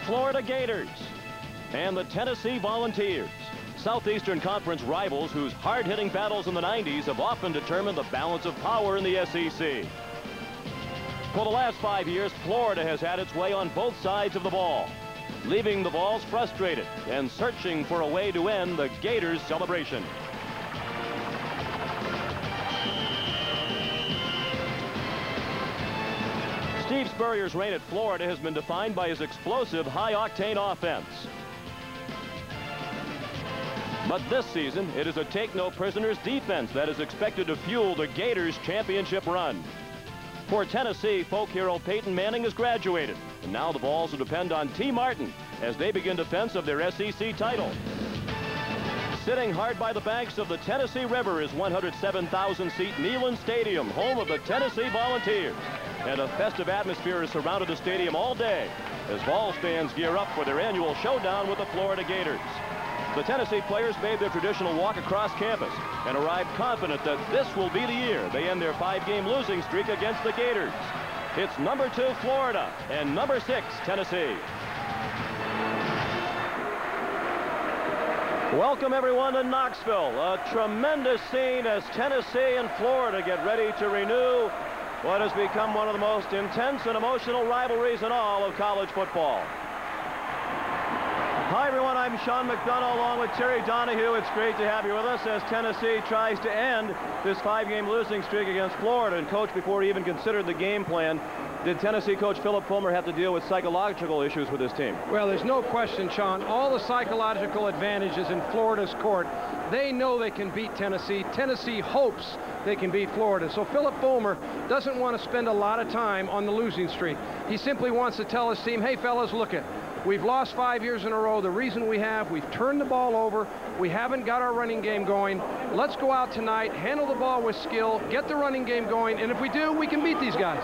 Florida Gators and the Tennessee Volunteers. Southeastern Conference rivals whose hard-hitting battles in the 90s have often determined the balance of power in the SEC. For the last 5 years, Florida has had its way on both sides of the ball, leaving the Vols frustrated and searching for a way to end the Gators' celebration. Steve Spurrier's reign at Florida has been defined by his explosive, high-octane offense. But this season, it is a take-no-prisoners defense that is expected to fuel the Gators' championship run. For Tennessee, folk hero Peyton Manning has graduated, and now the Vols will depend on T. Martin as they begin defense of their SEC title. Sitting hard by the banks of the Tennessee River is 107,000-seat Neyland Stadium, home of the Tennessee Volunteers. And a festive atmosphere has surrounded the stadium all day as Vols fans gear up for their annual showdown with the Florida Gators. The Tennessee players made their traditional walk across campus and arrived confident that this will be the year they end their 5-game losing streak against the Gators. It's number 2 Florida and number 6 Tennessee. Welcome everyone to Knoxville. A tremendous scene as Tennessee and Florida get ready to renew what has become one of the most intense and emotional rivalries in all of college football. Hi everyone, I'm Sean McDonough along with Terry Donahue. It's great to have you with us as Tennessee tries to end this 5-game losing streak against Florida. And Coach, before he even considered the game plan, did Tennessee coach Philip Fulmer have to deal with psychological issues with his team? Well, there's no question, Sean. All the psychological advantages in Florida's court. They know they can beat Tennessee. Tennessee hopes they can beat Florida. So Philip Fulmer doesn't want to spend a lot of time on the losing streak. He simply wants to tell his team, hey fellas, look it. We've lost 5 years in a row. The reason we've turned the ball over. We haven't got our running game going. Let's go out tonight, handle the ball with skill, get the running game going, and if we do, we can beat these guys.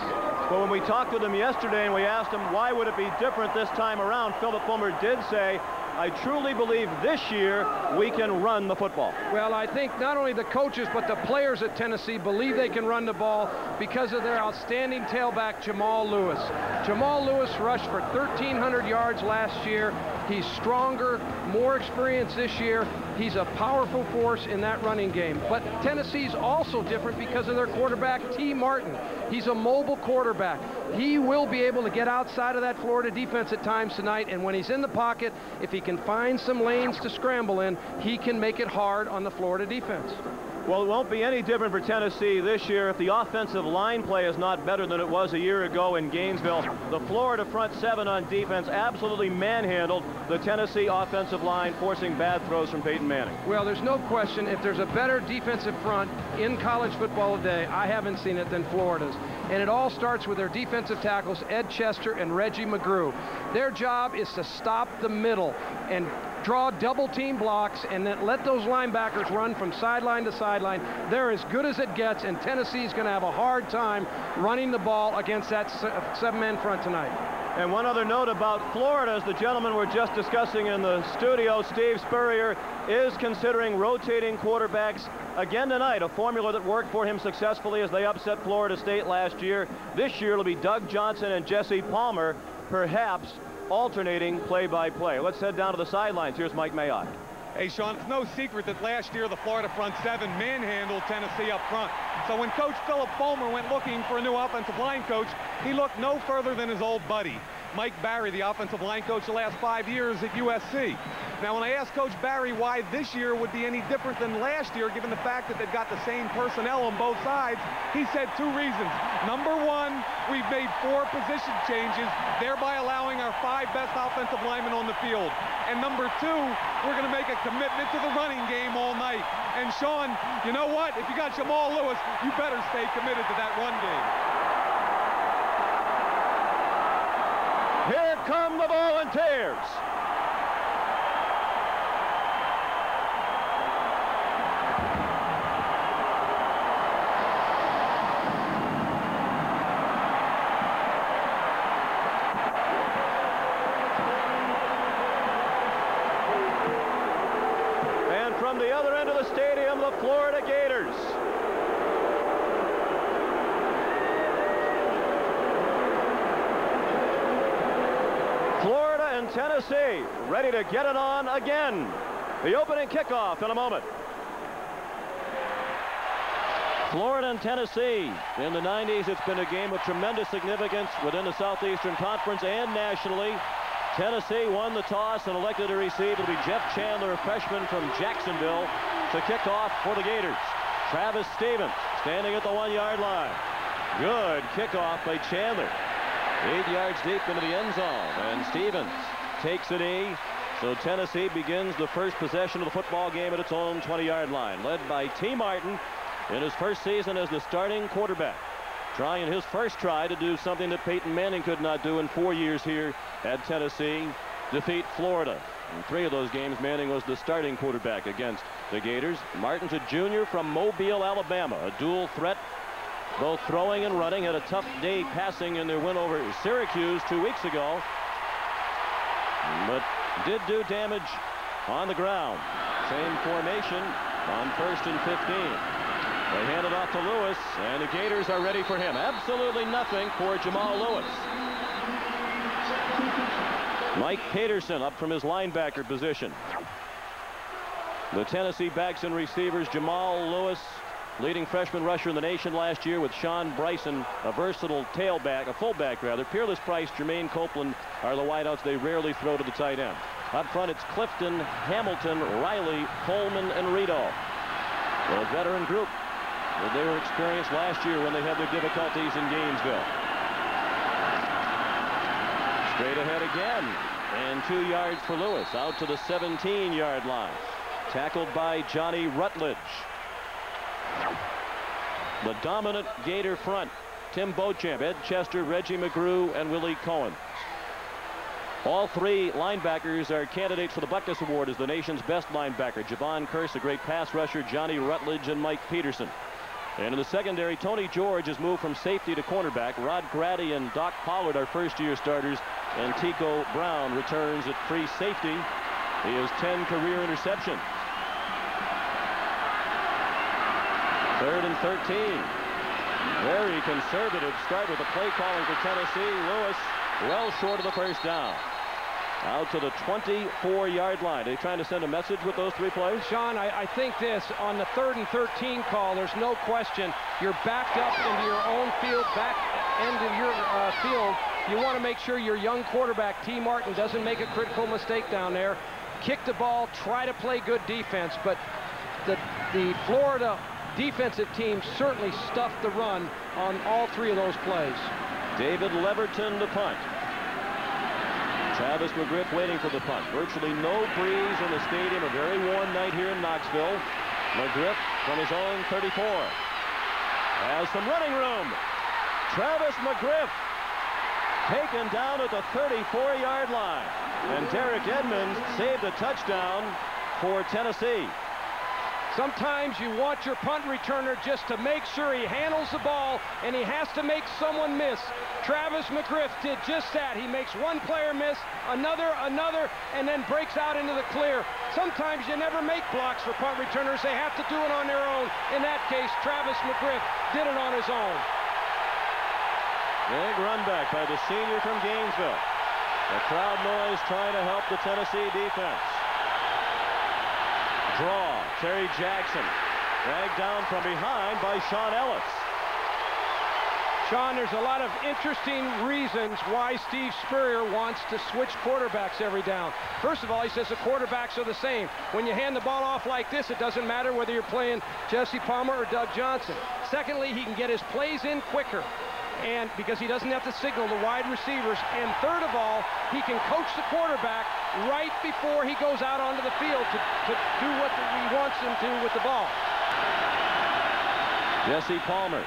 Well, when we talked with him yesterday and we asked him why would it be different this time around, Philip Fulmer did say, I truly believe this year we can run the football. Well, I think not only the coaches but the players at Tennessee believe they can run the ball because of their outstanding tailback, Jamal Lewis. Jamal Lewis rushed for 1,300 yards last year. He's stronger, more experienced this year. He's a powerful force in that running game. But Tennessee's also different because of their quarterback, T. Martin. He's a mobile quarterback. He will be able to get outside of that Florida defense at times tonight, and when he's in the pocket, if he can find some lanes to scramble in, he can make it hard on the Florida defense. Well, it won't be any different for Tennessee this year if the offensive line play is not better than it was a year ago in Gainesville. The Florida front 7 on defense absolutely manhandled the Tennessee offensive line, forcing bad throws from Peyton Manning. Well, there's no question if there's a better defensive front in college football today, I haven't seen it, than Florida's. And it all starts with their defensive tackles, Ed Chester and Reggie McGrew. Their job is to stop the middle and draw double team blocks and then let those linebackers run from sideline to sideline. They're as good as it gets, and Tennessee's going to have a hard time running the ball against that 7-man front tonight. And one other note about Florida, as the gentleman we're just discussing in the studio, Steve Spurrier, is considering rotating quarterbacks again tonight, a formula that worked for him successfully as they upset Florida State last year. This year it'll be Doug Johnson and Jessie Palmer, perhaps alternating play-by-play. Let's head down to the sidelines. Here's Mike Mayock. Hey, Sean, it's no secret that last year the Florida front 7 manhandled Tennessee up front. So when Coach Philip Fulmer went looking for a new offensive line coach, he looked no further than his old buddy, Mike Barry, the offensive line coach the last 5 years at USC. Now, when I asked Coach Barry why this year would be any different than last year, given the fact that they've got the same personnel on both sides, he said 2 reasons. Number 1, we've made 4 position changes, thereby allowing our 5 best offensive linemen on the field. And number 2, we're going to make a commitment to the running game all night. And Sean, you know what? If you got Jamal Lewis, you better stay committed to that run game. Here come the Volunteers. And from the other end of the stadium, the Florida Gators. Tennessee ready to get it on again. The opening kickoff in a moment. Florida and Tennessee. In the 90s, it's been a game of tremendous significance within the Southeastern Conference and nationally. Tennessee won the toss and elected to receive. It'll be Jeff Chandler, a freshman from Jacksonville, to kick off for the Gators. Travis Stevens standing at the 1-yard line. Good kickoff by Chandler. 8 yards deep into the end zone, and Stevens takes a knee. So Tennessee begins the first possession of the football game at its own 20-yard line, led by T. Martin in his first season as the starting quarterback, trying his first try to do something that Peyton Manning could not do in 4 years here at Tennessee, defeat Florida. In 3 of those games, Manning was the starting quarterback against the Gators. Martin's a junior from Mobile, Alabama, a dual threat, both throwing and running. Had a tough day passing in their win over Syracuse 2 weeks ago, but did do damage on the ground. Same formation on 1st and 15. They hand it off to Lewis, and the Gators are ready for him. Absolutely nothing for Jamal Lewis. Mike Peterson up from his linebacker position. The Tennessee backs and receivers, Jamal Lewis, leading freshman rusher in the nation last year, with Sean Bryson, a versatile tailback, a fullback rather. Peerless Price, Jermaine Copeland are the wideouts. They rarely throw to the tight end. Up front, it's Clifton, Hamilton, Riley, Coleman, and Rito. The veteran group that they were experienced last year when they had their difficulties in Gainesville. Straight ahead again, and 2 yards for Lewis, out to the 17-yard line. Tackled by Johnny Rutledge. The dominant Gator front, Tim Beauchamp, Ed Chester, Reggie McGrew, and Willie Cohen. All 3 linebackers are candidates for the Buckus Award as the nation's best linebacker. Javon Curse, a great pass rusher, Johnny Rutledge, and Mike Peterson. And in the secondary, Tony George has moved from safety to cornerback. Rod Grady and Doc Pollard are first-year starters, and Tico Brown returns at free safety. He has 10 career interceptions. 3rd and 13. Very conservative start with the play calling for Tennessee. Lewis well short of the first down. Out to the 24-yard line. Are they trying to send a message with those 3 plays? Sean, I think this, on the 3rd and 13 call, there's no question you're backed up into your own field, back end of your field. You want to make sure your young quarterback, T. Martin, doesn't make a critical mistake down there. Kick the ball, try to play good defense, but the Florida defensive team certainly stuffed the run on all 3 of those plays. David Leverton to punt. Travis McGriff waiting for the punt. Virtually no breeze in the stadium. A very warm night here in Knoxville. McGriff from his own 34. Has some running room. Travis McGriff taken down at the 34-yard line. And Derek Edmonds saved a touchdown for Tennessee. Sometimes you want your punt returner just to make sure he handles the ball, and he has to make someone miss. Travis McGriff did just that. He makes one player miss, another, and then breaks out into the clear. Sometimes you never make blocks for punt returners. They have to do it on their own. In that case, Travis McGriff did it on his own. Big run back by the senior from Gainesville. The crowd noise trying to help the Tennessee defense. Draw, Terry Jackson, dragged down from behind by Sean Ellis. Sean, there's a lot of interesting reasons why Steve Spurrier wants to switch quarterbacks every down. First of all, he says the quarterbacks are the same. When you hand the ball off like this, it doesn't matter whether you're playing Jesse Palmer or Doug Johnson. Secondly, he can get his plays in quicker, and because he doesn't have to signal the wide receivers. And third of all, he can coach the quarterback right before he goes out onto the field to do what he wants him to with the ball. Jesse Palmer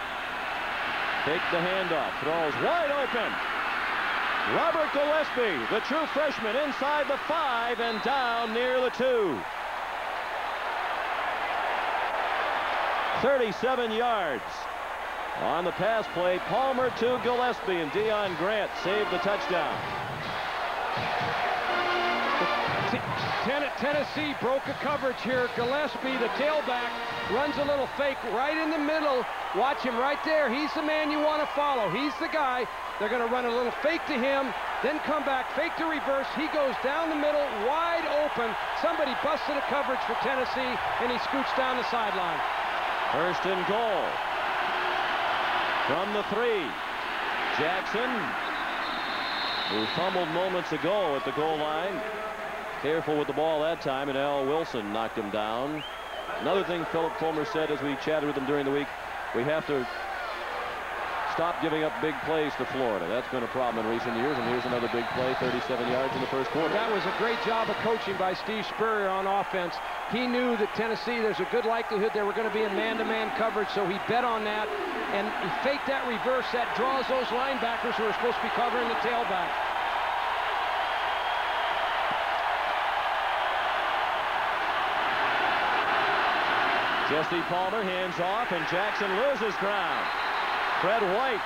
takes the handoff, throws wide open. Robert Gillespie, the true freshman, inside the 5 and down near the 2. 37 yards. On the pass play, Palmer to Gillespie, and Deion Grant saved the touchdown. Tennessee broke a coverage here. Gillespie, the tailback, runs a little fake right in the middle. Watch him right there. He's the man you want to follow. He's the guy. They're going to run a little fake to him. then come back, fake the reverse. He goes down the middle, wide open. Somebody busted a coverage for Tennessee, and he scoots down the sideline. First and goal. From the 3. Jackson, who fumbled moments ago at the goal line. Careful with the ball that time, and Al Wilson knocked him down. Another thing Philip Fulmer said as we chatted with him during the week, we have to stop giving up big plays to Florida. That's been a problem in recent years, and here's another big play, 37 yards in the first quarter. That was a great job of coaching by Steve Spurrier on offense. He knew that Tennessee, there's a good likelihood they were going to be in man-to-man coverage, so he bet on that, and he faked that reverse. That draws those linebackers who are supposed to be covering the tailback. Jesse Palmer hands off, and Jackson loses ground. Fred White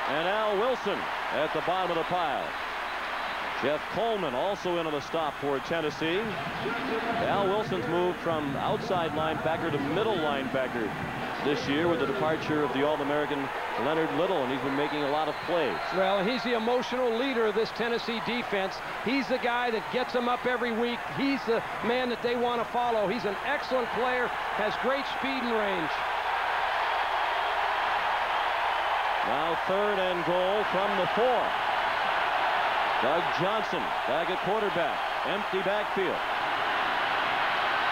and Al Wilson at the bottom of the pile. Jeff Coleman also in on the stop for Tennessee. Al Wilson's moved from outside linebacker to middle linebacker this year with the departure of the All-American Leonard Little, and he's been making a lot of plays. Well, and he's the emotional leader of this Tennessee defense. He's the guy that gets them up every week. He's the man that they want to follow. He's an excellent player, has great speed and range. Now third and goal from the 4. Doug Johnson back at quarterback. Empty backfield.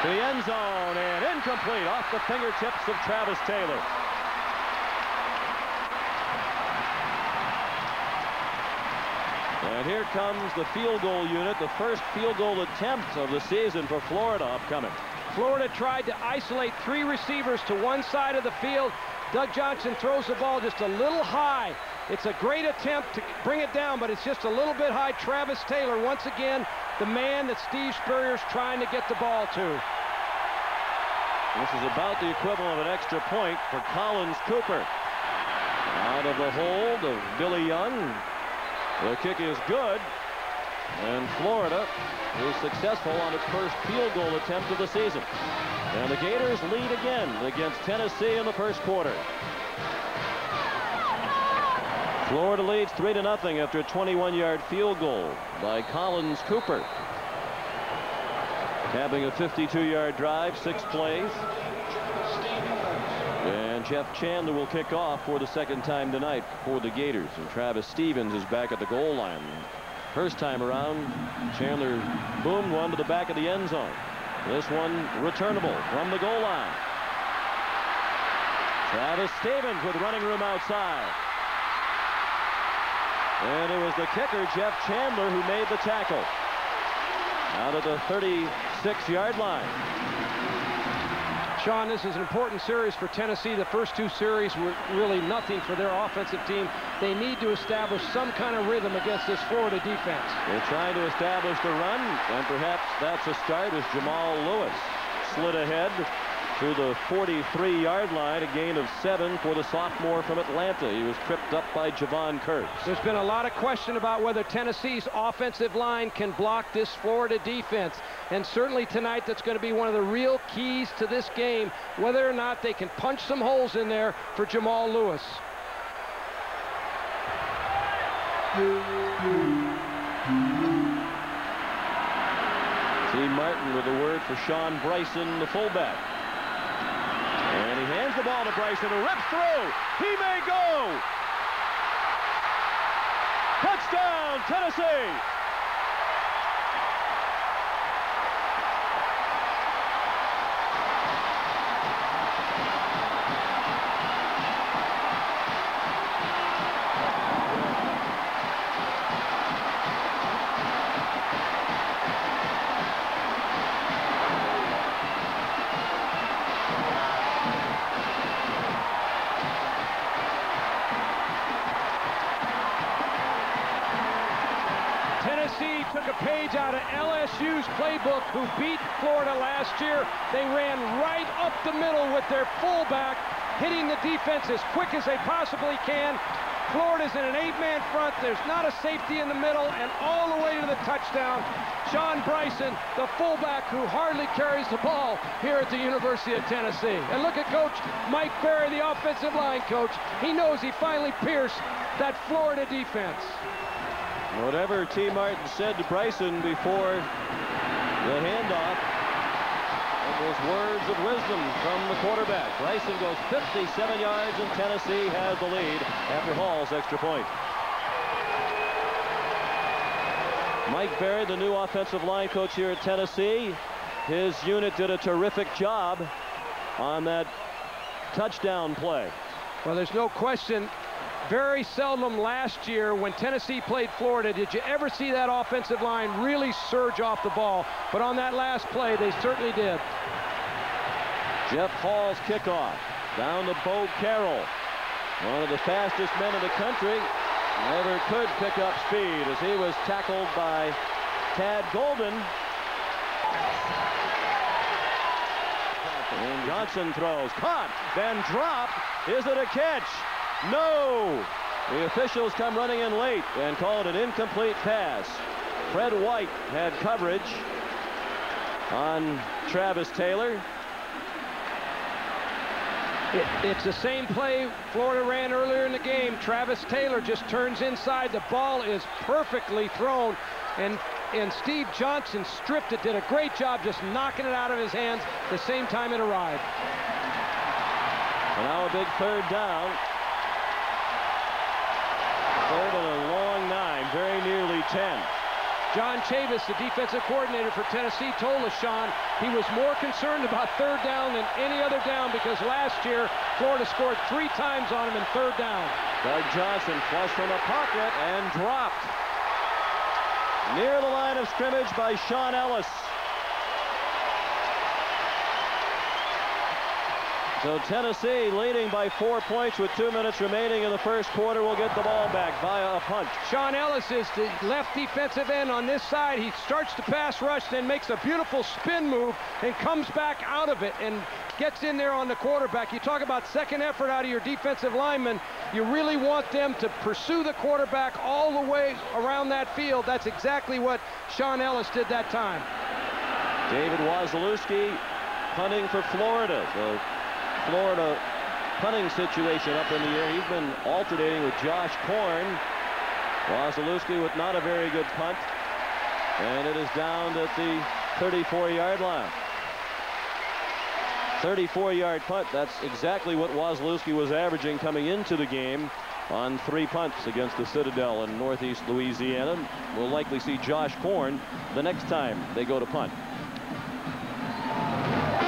To the end zone, and incomplete off the fingertips of Travis Taylor. And here comes the field goal unit, the first field goal attempt of the season for Florida upcoming. Florida tried to isolate 3 receivers to one side of the field. Doug Johnson throws the ball just a little high. It's a great attempt to bring it down, but it's just a little bit high. Travis Taylor, once again, the man that Steve Spurrier's trying to get the ball to. This is about the equivalent of an extra point for Collins Cooper. Out of the hold of Billy Young. The kick is good, and Florida is successful on its first field goal attempt of the season. And the Gators lead again against Tennessee in the first quarter. Florida leads 3-0 after a 21-yard field goal by Collins Cooper. Having a 52-yard drive, 6 plays. And Jeff Chandler will kick off for the second time tonight for the Gators. And Travis Stevens is back at the goal line. First time around, Chandler boomed one to the back of the end zone. This one returnable from the goal line. Travis Stevens with running room outside. And it was the kicker, Jeff Chandler, who made the tackle. Out of the 36-yard line. Sean, this is an important series for Tennessee. The first 2 series were really nothing for their offensive team. They need to establish some kind of rhythm against this Florida defense. They're trying to establish the run, and perhaps that's a start as Jamal Lewis slid ahead to the 43-yard line, a gain of 7 for the sophomore from Atlanta. He was tripped up by Javon Kurtz. There's been a lot of question about whether Tennessee's offensive line can block this Florida defense. And certainly tonight, that's going to be one of the real keys to this game, whether or not they can punch some holes in there for Jamal Lewis. T. Martin with a word for Sean Bryson, the fullback. And he hands the ball to Bryson, who rips through. He may go. Touchdown, Tennessee. Took a page out of LSU's playbook, who beat Florida last year. They ran right up the middle with their fullback, hitting the defense as quick as they possibly can. Florida's in an 8-man front. There's not a safety in the middle, and all the way to the touchdown. Sean Bryson, the fullback who hardly carries the ball here at the University of Tennessee. And look at Coach Mike Berry, the offensive line coach. He knows he finally pierced that Florida defense. Whatever T. Martin said to Bryson before the handoff, it was words of wisdom from the quarterback. Bryson goes 57 yards, and Tennessee has the lead after Hall's extra point. Mike Berry, the new offensive line coach here at Tennessee, his unit did a terrific job on that touchdown play. Well, there's no question. Very seldom last year when Tennessee played Florida did you ever see that offensive line really surge off the ball. But on that last play, they certainly did. Jeff Hall's kickoff down to Bo Carroll, one of the fastest men in the country. Never could pick up speed as he was tackled by Tad Golden. And Johnson throws, caught, then dropped. Is it a catch? No! The officials come running in late and call it an incomplete pass. Fred White had coverage on Travis Taylor. It's the same play Florida ran earlier in the game. Travis Taylor just turns inside. The ball is perfectly thrown, and Steve Johnson stripped it, did a great job just knocking it out of his hands the same time it arrived. And now a big third down. Third and a long 9, very nearly 10. John Chavis, the defensive coordinator for Tennessee, told us, Sean, he was more concerned about third down than any other down because last year Florida scored 3 times on him in third down. Doug Johnson flushed from the pocket and dropped near the line of scrimmage by Sean Ellis. So Tennessee leading by 4 points with 2 minutes remaining in the first quarter will get the ball back via a punt. Sean Ellis is the left defensive end on this side. He starts to pass rush, then makes a beautiful spin move and comes back out of it and gets in there on the quarterback. You talk about second effort out of your defensive linemen. You really want them to pursue the quarterback all the way around that field. That's exactly what Sean Ellis did that time. David Wazalewski punting for Florida. So Florida punting situation up in the air. He's been alternating with Josh Korn. Wazalewski with not a very good punt. And it is down at the 34-yard line. 34-yard punt. That's exactly what Wazalewski was averaging coming into the game on 3 punts against the Citadel in Northeast Louisiana. We'll likely see Josh Korn the next time they go to punt.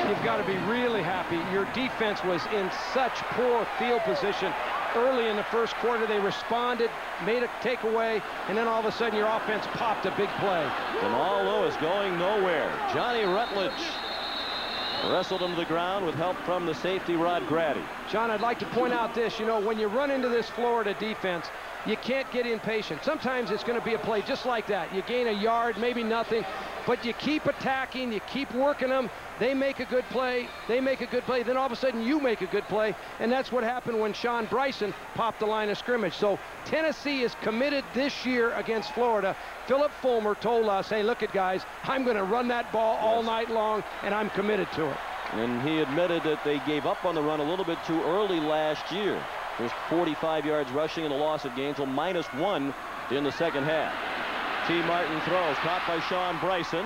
You've got to be really happy. Your defense was in such poor field position early in the first quarter. They responded, made a takeaway, and then all of a sudden your offense popped a big play. Jamal Lewis going nowhere. Johnny Rutledge wrestled him to the ground with help from the safety Rod Grady. John, I'd like to point out this. You know, when you run into this Florida defense, you can't get impatient. Sometimes it's going to be a play just like that. You gain a yard, maybe nothing, but you keep attacking, you keep working them. They make a good play, they make a good play, then all of a sudden you make a good play, and that's what happened when Sean Bryson popped the line of scrimmage. So Tennessee is committed this year against Florida. Philip Fulmer told us, hey, look it, guys, I'm going to run that ball all night long, and I'm committed to it. And he admitted that they gave up on the run a little bit too early last year. There's 45 yards rushing in the loss of Gainesville, -1 in the second half. T. Martin throws, caught by Sean Bryson.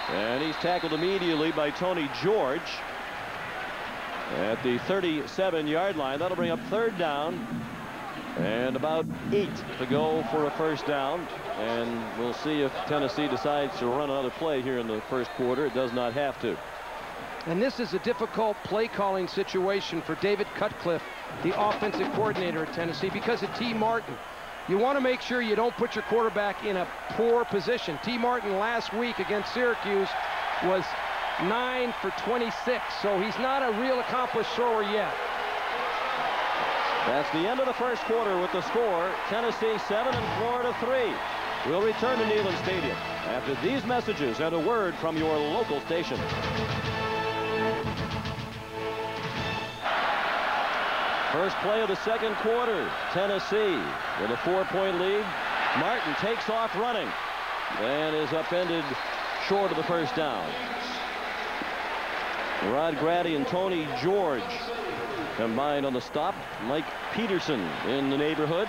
And he's tackled immediately by Tony George at the 37-yard line. That'll bring up third down and about 8 to go for a first down. And we'll see if Tennessee decides to run another play here in the first quarter. It does not have to. And this is a difficult play calling situation for David Cutcliffe, the offensive coordinator at Tennessee, because of T. Martin. You want to make sure you don't put your quarterback in a poor position. T. Martin last week against Syracuse was 9 for 26, so he's not a real accomplished thrower yet. That's the end of the first quarter with the score, Tennessee 7 and Florida 3. We'll return to Neyland Stadium after these messages and a word from your local station. First play of the second quarter, Tennessee with a 4-point lead. Martin takes off running and is upended short of the first down. Rod Grady and Tony George combined on the stop. Mike Peterson in the neighborhood.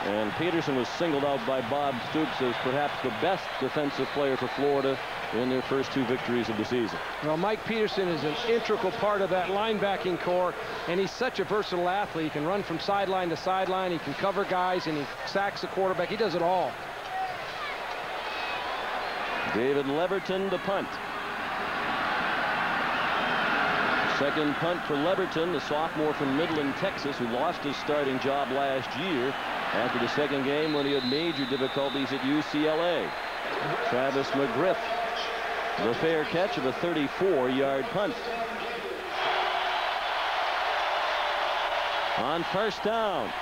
And Peterson was singled out by Bob Stoops as perhaps the best defensive player for Florida in their first 2 victories of the season. Well, Mike Peterson is an integral part of that linebacking core, and he's such a versatile athlete. He can run from sideline to sideline. He can cover guys, and he sacks the quarterback. He does it all. David Leverton to punt. Second punt for Leverton, the sophomore from Midland, Texas, who lost his starting job last year after the second game when he had major difficulties at UCLA. Travis McGriff, the fair catch of a 34-yard punt. On first down,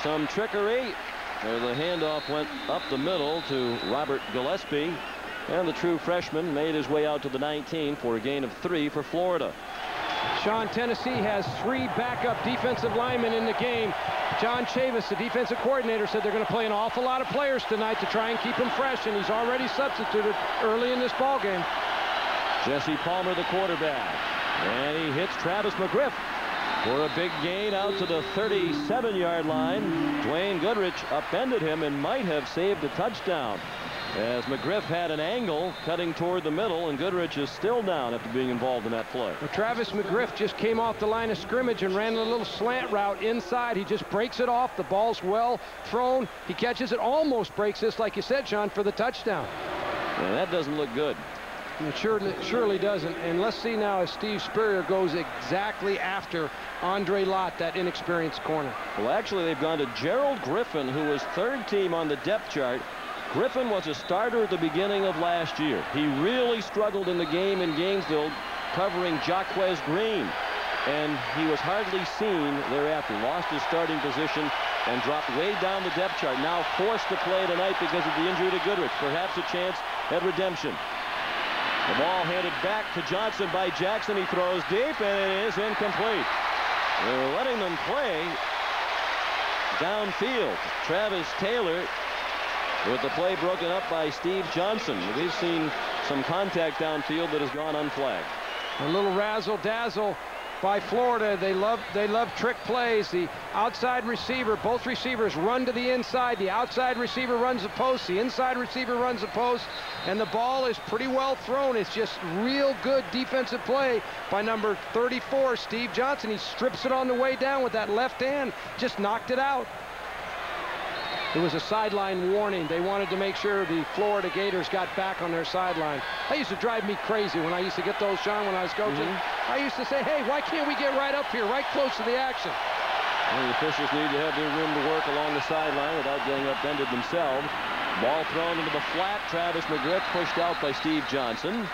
some trickery. The handoff went up the middle to Robert Gillespie, and the true freshman made his way out to the 19 for a gain of 3 for Florida. Sean, Tennessee has 3 backup defensive linemen in the game. John Chavis, the defensive coordinator, said they're going to play an awful lot of players tonight to try and keep them fresh, and he's already substituted early in this ball game. Jesse Palmer, the quarterback, and he hits Travis McGriff for a big gain out to the 37-yard line. Dwayne Goodrich upended him and might have saved a touchdown, as McGriff had an angle cutting toward the middle, and Goodrich is still down after being involved in that play. Well, Travis McGriff just came off the line of scrimmage and ran a little slant route inside. He just breaks it off. The ball's well thrown. He catches it, almost breaks this, like you said, Sean, for the touchdown. And that doesn't look good. It surely doesn't. And let's see now as Steve Spurrier goes exactly after Andre Lott, that inexperienced corner. Well, actually, they've gone to Gerald Griffin, who was 3rd team on the depth chart. Griffin was a starter at the beginning of last year. He really struggled in the game in Gainesville covering Jaquez Green, and he was hardly seen thereafter. Lost his starting position and dropped way down the depth chart. Now forced to play tonight because of the injury to Goodrich. Perhaps a chance at redemption. The ball handed back to Johnson by Jackson. He throws deep, and it is incomplete. They're letting them play downfield. Travis Taylor with the play broken up by Steve Johnson. We've seen some contact downfield that has gone unflagged. A little razzle-dazzle by Florida. They love trick plays. The outside receiver, both receivers run to the inside. The outside receiver runs the post. The inside receiver runs the post. And the ball is pretty well thrown. It's just real good defensive play by number 34, Steve Johnson. He strips it on the way down with that left hand. Just knocked it out. It was a sideline warning. They wanted to make sure the Florida Gators got back on their sideline. That used to drive me crazy when I used to get those, Sean, when I was coaching. I used to say, hey, why can't we get right up here, right close to the action? Well, the officials need to have their room to work along the sideline without getting upended themselves. Ball thrown into the flat. Travis McGriff pushed out by Steve Johnson.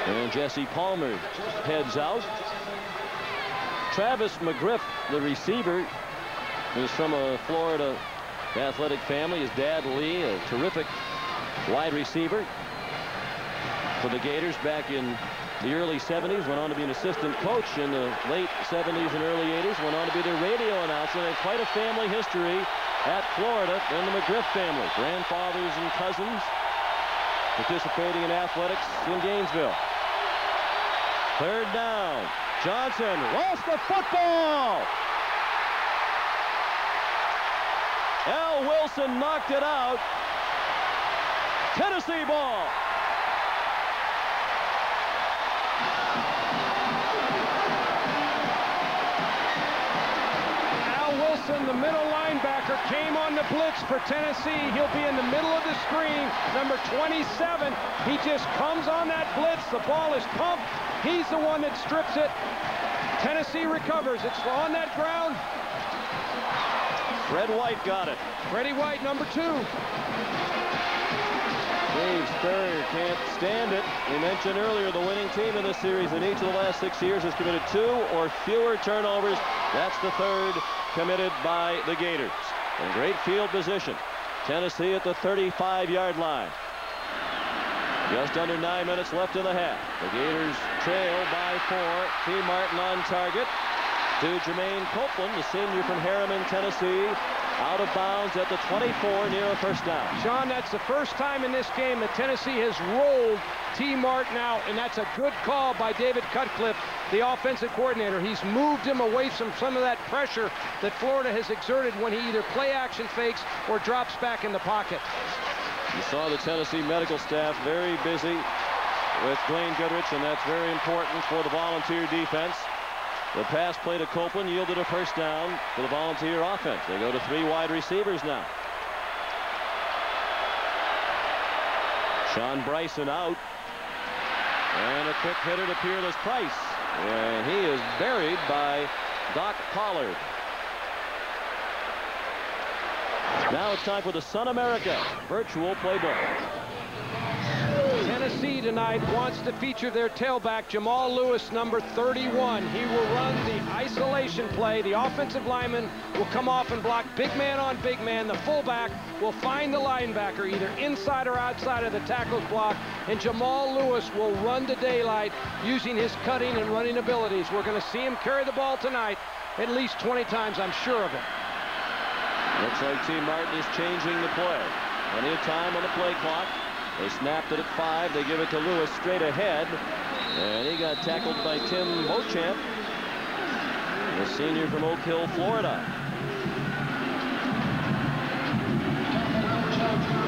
And Jesse Palmer heads out. Travis McGriff, the receiver, is from a Florida athletic family. His dad, Lee, a terrific wide receiver for the Gators back in the early 70s. Went on to be an assistant coach in the late 70s and early 80s. Went on to be their radio announcer. They have quite a family history at Florida in the McGriff family. Grandfathers and cousins participating in athletics in Gainesville. 3rd down. Johnson lost the football. Al Wilson knocked it out. Tennessee ball. Al Wilson, the middle linebacker, came on the blitz for Tennessee. He'll be in the middle of the screen. Number 27. He just comes on that blitz. The ball is pumped. He's the one that strips it. Tennessee recovers. It's on that ground. Fred White got it. Freddie White, number 2. Dave Spurrier can't stand it. We mentioned earlier the winning team in this series in each of the last 6 years has committed 2 or fewer turnovers. That's the 3rd committed by the Gators. In great field position. Tennessee at the 35-yard line. Just under 9 minutes left in the half. The Gators trail by 4. T. Martin on target to Jermaine Copeland, the senior from Harriman, Tennessee. out of bounds at the 24 near a first down. Sean, that's the first time in this game that Tennessee has rolled T. Martin out, and that's a good call by David Cutcliffe, the offensive coordinator. He's moved him away from some of that pressure that Florida has exerted when he either play action fakes or drops back in the pocket. You saw the Tennessee medical staff very busy with Blaine Goodrich, and that's very important for the Volunteer defense. The pass play to Copeland yielded a first down for the Volunteer offense. They go to 3 wide receivers now. Sean Bryson out. And a quick hitter to Peerless Price. And he is buried by Doc Pollard. Now it's time for the Sun America virtual playbook. Tennessee tonight wants to feature their tailback, Jamal Lewis, number 31. He will run the isolation play. The offensive lineman will come off and block big man on big man. The fullback will find the linebacker either inside or outside of the tackle's block, and Jamal Lewis will run to daylight using his cutting and running abilities. We're going to see him carry the ball tonight at least 20 times, I'm sure of it. Looks like T. Martin is changing the play. Plenty of time on the play clock. They snapped it at 5. They give it to Lewis straight ahead. And he got tackled by Tim Beauchamp, the senior from Oak Hill, Florida.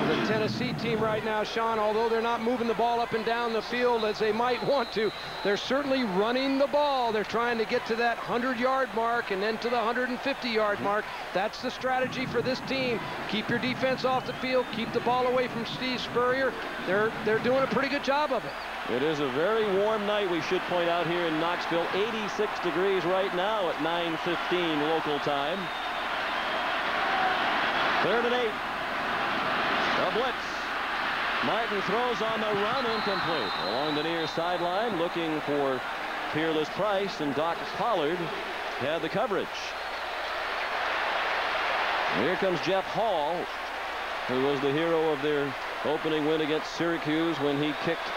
The Tennessee team right now, Sean, although they're not moving the ball up and down the field as they might want to, they're certainly running the ball. They're trying to get to that 100-yard mark and then to the 150-yard mark. That's the strategy for this team. Keep your defense off the field. Keep the ball away from Steve Spurrier. They're doing a pretty good job of it. It is a very warm night, we should point out, here in Knoxville. 86 degrees right now at 9:15 local time. 3rd and 8. A blitz. Martin throws on the run, incomplete. Along the near sideline, looking for Peerless Price, and Doc Pollard had the coverage. And here comes Jeff Hall, who was the hero of their opening win against Syracuse when he kicked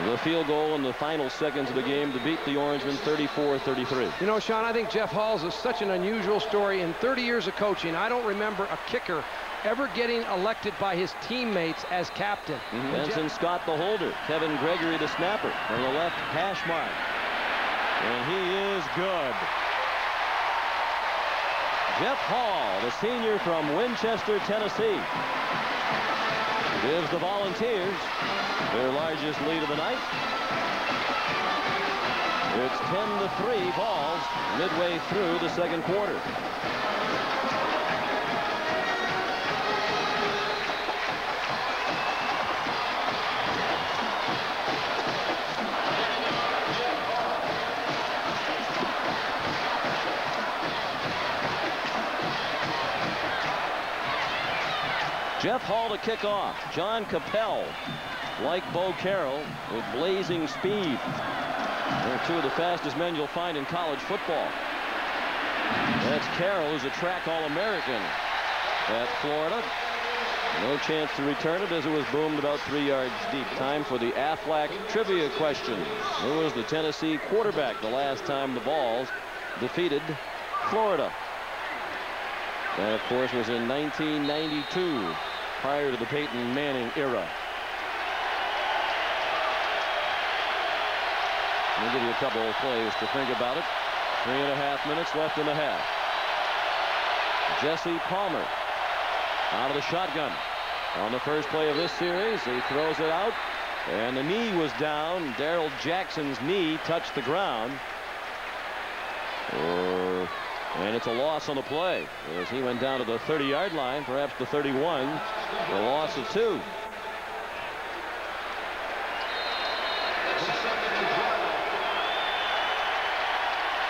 the field goal in the final seconds of the game to beat the Orangemen 34-33. You know, Sean, I think Jeff Hall's is such an unusual story. In 30 years of coaching, I don't remember a kicker ever getting elected by his teammates as captain. Benson Scott, the holder. Kevin Gregory, the snapper, from the left hash mark. And he is good. Jeff Hall, the senior from Winchester, Tennessee, gives the Volunteers their largest lead of the night. It's 10-3 Vols midway through the second quarter. Jeff Hall to kick off. John Capel, like Bo Carroll, with blazing speed. They're 2 of the fastest men you'll find in college football. That's Carroll, who's a track All-American at Florida. No chance to return it as it was boomed about 3 yards deep. Time for the Aflac trivia question. Who was the Tennessee quarterback the last time the Vols defeated Florida? That, of course, was in 1992, prior to the Peyton Manning era. I'll give you a couple of plays to think about it. 3.5 minutes left in the half. Jessie Palmer out of the shotgun. On the first play of this series, he throws it out, and the knee was down. Darrell Jackson's knee touched the ground. And it's a loss on the play as he went down to the 30-yard line, perhaps the 31. A loss of 2.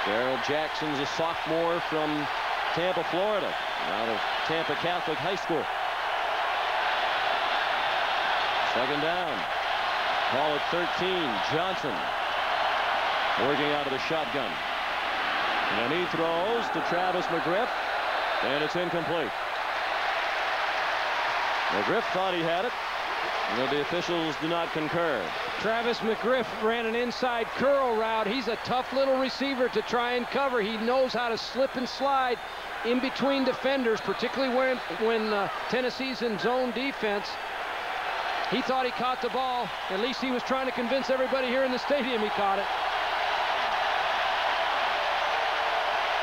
Darrell Jackson's a sophomore from Tampa, Florida, out of Tampa Catholic High School. 2nd down. Call it 13. Johnson working out of the shotgun. And he throws to Travis McGriff, and it's incomplete. McGriff thought he had it, but the officials do not concur. Travis McGriff ran an inside curl route. He's a tough little receiver to try and cover. He knows how to slip and slide in between defenders, particularly when Tennessee's in zone defense. He thought he caught the ball. At least he was trying to convince everybody here in the stadium he caught it.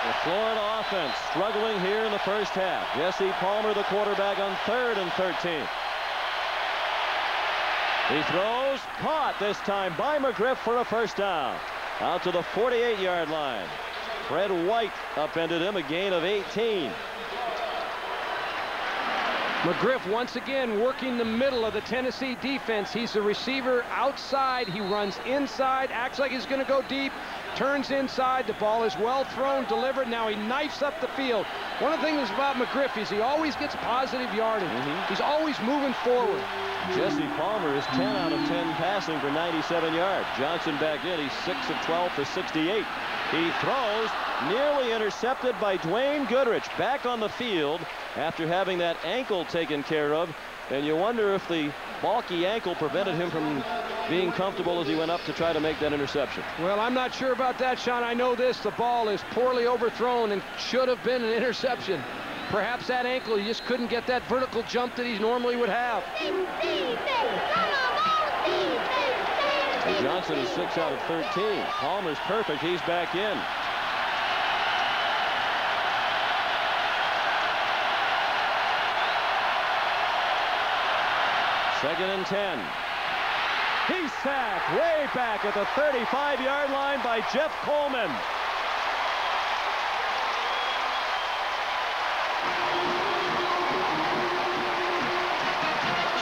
The Florida offense struggling here in the first half. Jessie Palmer, the quarterback, on 3rd and 13. He throws, caught this time by McGriff for a first down. Out to the 48-yard line. Fred White upended him, a gain of 18. McGriff once again working the middle of the Tennessee defense. He's the receiver outside. He runs inside, acts like he's going to go deep, turns inside. The ball is well thrown, delivered. Now he knifes up the field. One of the things about McGriff is he always gets positive yardage. He's always moving forward. Jessie Palmer is 10 out of 10 passing for 97 yards. Johnson back in. He's 6 of 12 for 68. He throws, nearly intercepted by Dwayne Goodrich, back on the field after having that ankle taken care of. And you wonder if the bulky ankle prevented him from being comfortable as he went up to try to make that interception. Well, I'm not sure about that, Sean. I know this. The ball is poorly overthrown and should have been an interception. Perhaps that ankle, he just couldn't get that vertical jump that he normally would have. And Johnson is 6 out of 13. Palmer's perfect. He's back in. Second and 10. He's sacked way back at the 35-yard line by Jeff Coleman.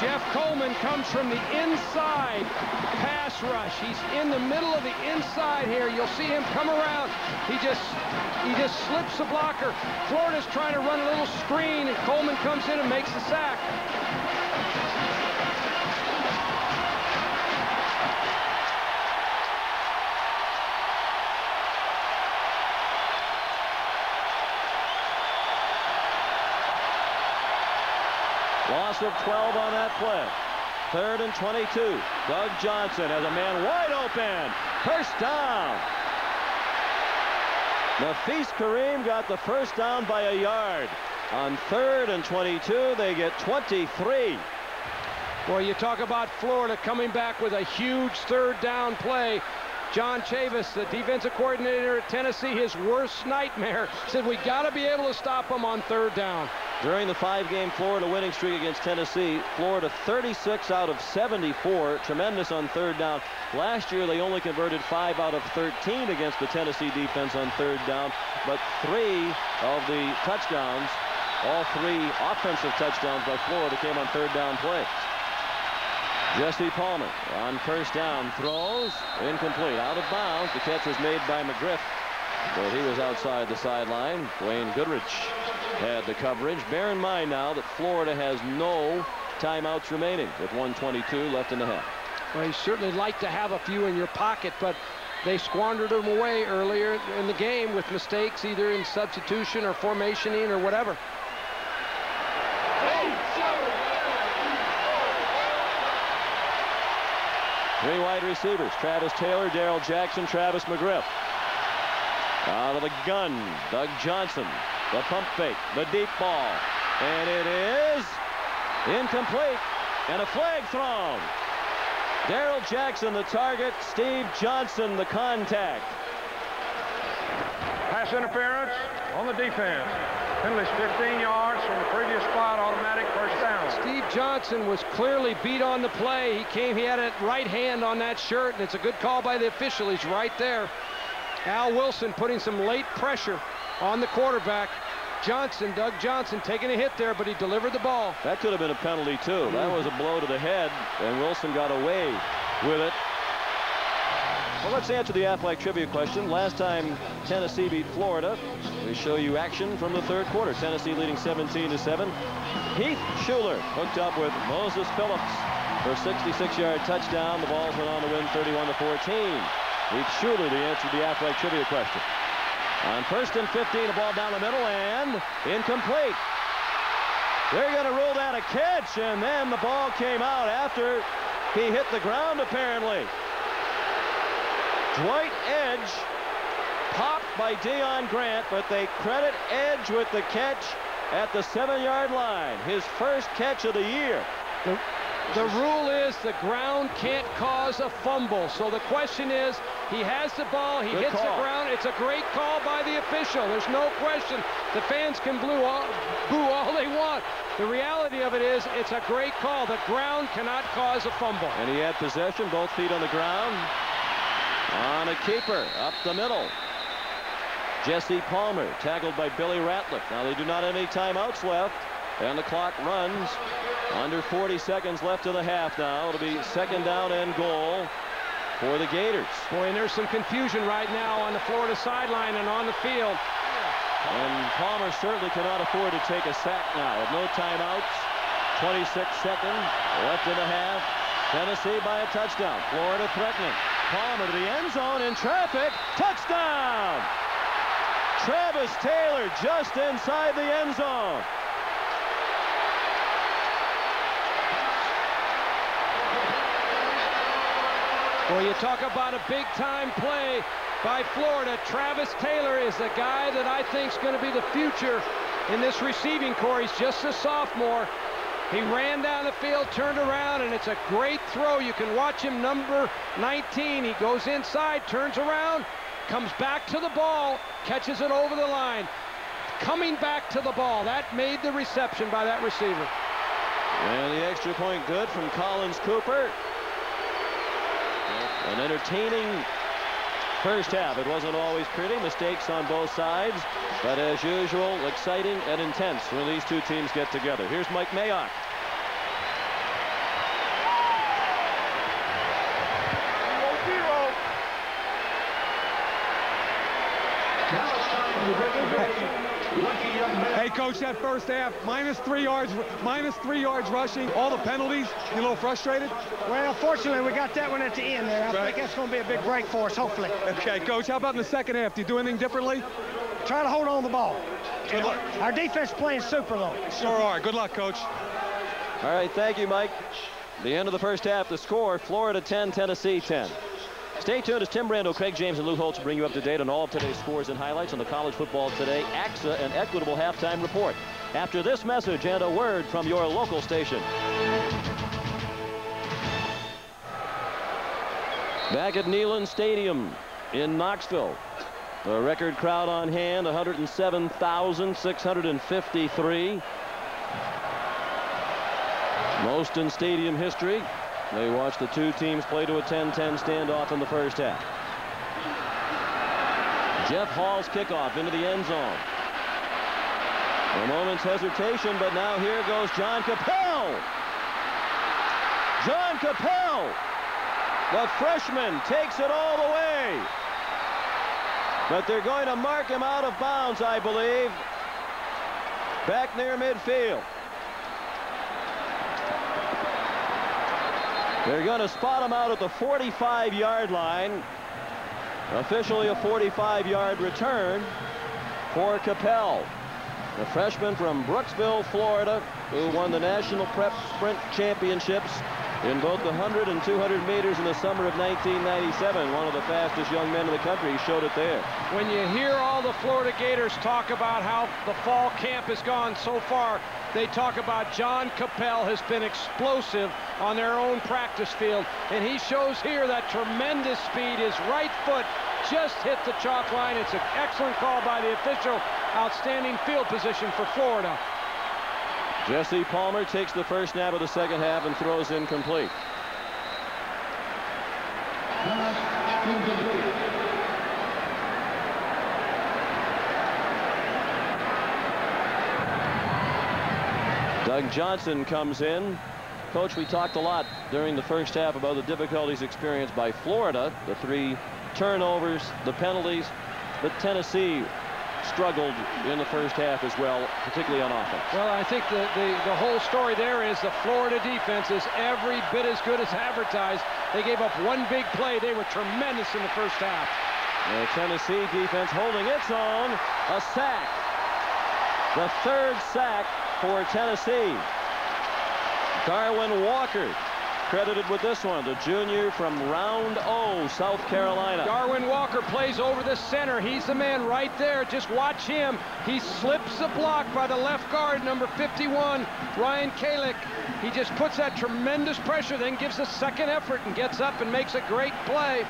Jeff Coleman comes from the inside pass rush. He's in the middle of the inside here. You'll see him come around. He just slips the blocker. Florida's trying to run a little screen, and Coleman comes in and makes the sack. Loss of 12 on that play. 3rd and 22. Doug Johnson has a man wide open. First down. Nafis Kareem got the first down by a yard. On 3rd and 22, they get 23. Well, you talk about Florida coming back with a huge 3rd down play. John Chavis, the defensive coordinator at Tennessee, his worst nightmare, said we got to be able to stop them on 3rd down. During the 5-game Florida winning streak against Tennessee, Florida 36 out of 74. Tremendous on 3rd down. Last year, they only converted 5 out of 13 against the Tennessee defense on 3rd down. But 3 of the touchdowns, all 3 offensive touchdowns by Florida, came on 3rd down plays. Jessie Palmer on first down, throws, incomplete, out of bounds. The catch was made by McGriff, but he was outside the sideline. Dwayne Goodrich had the coverage. Bear in mind now that Florida has no timeouts remaining with 1:22 left in the half. Well, you certainly like to have a few in your pocket, but they squandered them away earlier in the game with mistakes either in substitution or formationing or whatever. Three wide receivers, Travis Taylor, Darrell Jackson, Travis McGriff. Out of the gun, Doug Johnson. The pump fake, the deep ball. And it is incomplete. And a flag thrown. Darrell Jackson, the target. Steve Johnson, the contact. Pass interference on the defense. Penalty's 15 yards from the previous spot, automatic first down. Steve Johnson was clearly beat on the play. He had a right hand on that shirt, and it's a good call by the official. He's right there. Al Wilson putting some late pressure on the quarterback. Johnson, Doug Johnson, taking a hit there, but he delivered the ball. That could have been a penalty, too. That was a blow to the head, and Wilson got away with it. Well, let's answer the Athletic Trivia question. Last time Tennessee beat Florida, we show you action from the 3rd quarter. Tennessee leading 17-7. Heath Schuler hooked up with Moses Phillips for a 66-yard touchdown. The Vols went on to win 31-14. Heath Schuler, the answer to the Athletic Trivia question. On 1st and 15, the ball down the middle and incomplete. They're going to rule that a catch, and then the ball came out after He hit the ground, apparently. Dwight Edge popped by Deion Grant, but they credit Edge with the catch at the 7-yard line. His first catch of the year. The rule is the ground can't cause a fumble. So the question is, he has the ball, he hits the ground. It's a great call by the official. There's no question. The fans can boo all they want. The reality of it is, it's a great call. The ground cannot cause a fumble. And he had possession, both feet on the ground. On a keeper, up the middle. Jesse Palmer, tackled by Billy Ratliff. Now they do not have any timeouts left, and the clock runs. Under 40 seconds left of the half now. It'll be 2nd down and goal for the Gators. Boy, and there's some confusion right now on the Florida sideline and on the field. And Palmer certainly cannot afford to take a sack now. With no timeouts, 26 seconds left in the half. Tennessee by a touchdown. Florida threatening. Palmer to the end zone in traffic. Touchdown! Travis Taylor just inside the end zone. Well, you talk about a big-time play by Florida. Travis Taylor is the guy that I think is going to be the future in this receiving corps. He's just a sophomore. He ran down the field, turned around, and it's a great throw. You can watch him, number 19. He goes inside, turns around, comes back to the ball, catches it over the line. Coming back to the ball. That made the reception by that receiver. And the extra point good from Collins Cooper. An entertaining first half. It wasn't always pretty. Mistakes on both sides. But as usual, exciting and intense when these two teams get together. Here's Mike Mayock. Hey, Coach, that first half, minus 3 yards rushing, all the penalties. You a little frustrated? Well, fortunately, we got that one at the end there. I think that's going to be a big break for us, hopefully. Okay, Coach, how about in the second half? Do you do anything differently? Try to hold on to the ball. Good luck. Our defense playing super low. Sure are. Good luck, Coach. All right, thank you, Mike. The end of the first half, the score, Florida 10, Tennessee 10. Stay tuned as Tim Brando, Craig James, and Lou Holtz bring you up to date on all of today's scores and highlights on the College Football Today AXA and Equitable Halftime Report. After this message and a word from your local station. Back at Neyland Stadium in Knoxville. The record crowd on hand, 107,653. Most in stadium history. They watched the two teams play to a 10-10 standoff in the first half. Jeff Hall's kickoff into the end zone. A moment's hesitation, but now here goes John Capel. John Capel, the freshman, takes it all the way. But they're going to mark him out of bounds, I believe. Back near midfield. They're going to spot him out at the 45-yard line. Officially a 45-yard return for Capel, the freshman from Brooksville, Florida, who won the National Prep Sprint Championships in both the 100 and 200 meters in the summer of 1997. One of the fastest young men in the country. He showed it there. When you hear all the Florida Gators talk about how the fall camp has gone so far, they talk about John Capel has been explosive on their own practice field, and he shows here that tremendous speed. His right foot just hit the chalk line. It's an excellent call by the official. Outstanding field position for Florida. Jesse Palmer takes the first snap of the second half and throws incomplete. Doug Johnson comes in. Coach, we talked a lot during the first half about the difficulties experienced by Florida, the 3 turnovers, the penalties, but Tennessee struggled in the first half as well, particularly on offense. Well, I think the whole story there is the Florida defense is every bit as good as advertised. They gave up one big play. They were tremendous in the first half. The Tennessee defense holding its own. A sack. The 3rd sack for Tennessee. Darwin Walker credited with this one, the junior from Round O, South Carolina. Darwin Walker plays over the center. He's the man right there. Just watch him. He slips the block by the left guard, number 51, Ryan Kalick. He just puts that tremendous pressure, then gives a second effort and gets up and makes a great play.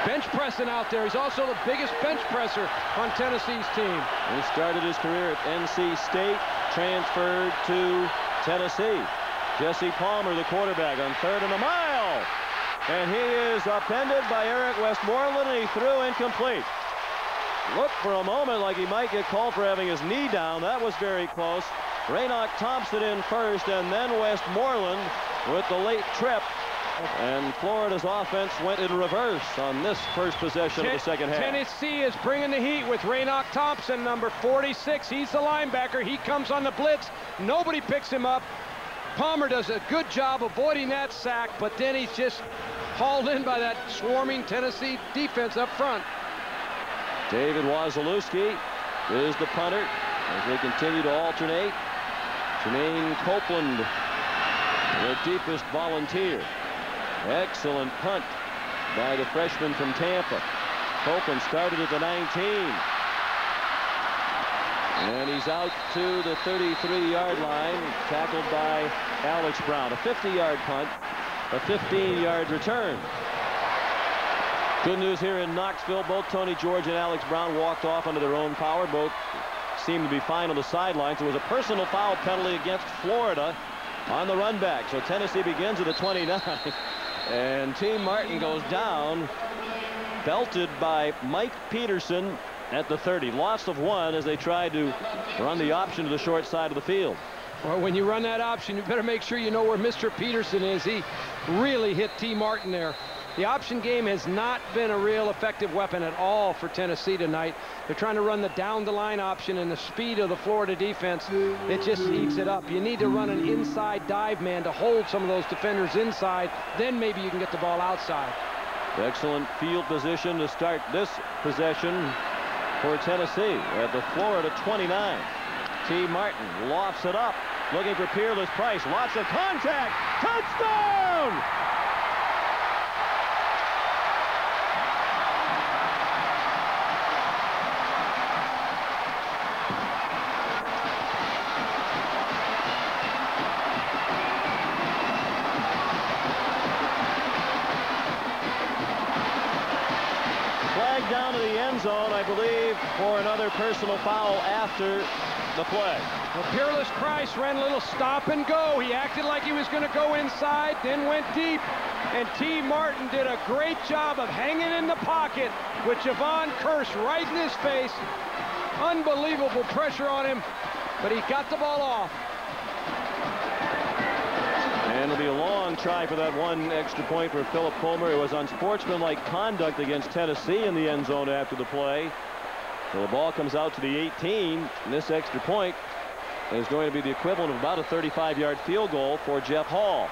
Bench pressing out there. He's also the biggest bench presser on Tennessee's team. He started his career at NC State, transferred to Tennessee. Jesse Palmer, the quarterback, on 3rd and a mile. And he is upended by Eric Westmoreland, and he threw incomplete. Looked for a moment like he might get called for having his knee down. That was very close. Raynoch Thompson in first, and then Westmoreland with the late trip. And Florida's offense went in reverse on this first possession of the second half. Tennessee is bringing the heat with Raynoch Thompson, number 46. He's the linebacker. He comes on the blitz. Nobody picks him up. Palmer does a good job avoiding that sack, but then he's just hauled in by that swarming Tennessee defense up front. David Wazalewski is the punter as they continue to alternate. Jermaine Copeland, the deepest volunteer. Excellent punt by the freshman from Tampa. Copeland started at the 19. And he's out to the 33-yard line, tackled by Alex Brown. A 50-yard punt, a 15-yard return. Good news here in Knoxville. Both Tony George and Alex Brown walked off under their own power. Both seemed to be fine on the sidelines. There was a personal foul penalty against Florida on the run back. So Tennessee begins at the 29. And T. Martin goes down, belted by Mike Peterson at the 30. Loss of 1 as they tried to run the option to the short side of the field. Well, when you run that option, you better make sure you know where Mr. Peterson is. He really hit T. Martin there. The option game has not been a real effective weapon at all for Tennessee tonight. They're trying to run the down-the-line option, and the speed of the Florida defense, it just eats it up. You need to run an inside dive man to hold some of those defenders inside. Then maybe you can get the ball outside. Excellent field position to start this possession for Tennessee at the Florida 29. T. Martin lofts it up, looking for Peerless Price. Lots of contact. Touchdown! Down to the end zone, I believe, for another personal foul after the play. Well, Peerless Price ran a little stop and go. He acted like he was going to go inside, then went deep. And T. Martin did a great job of hanging in the pocket with Javon Curse right in his face. Unbelievable pressure on him, but he got the ball off. And it'll be a long try for that one extra point for Philip Fulmer. It was unsportsmanlike conduct against Tennessee in the end zone after the play. So the ball comes out to the 18, and this extra point is going to be the equivalent of about a 35-yard field goal for Jeff Hall.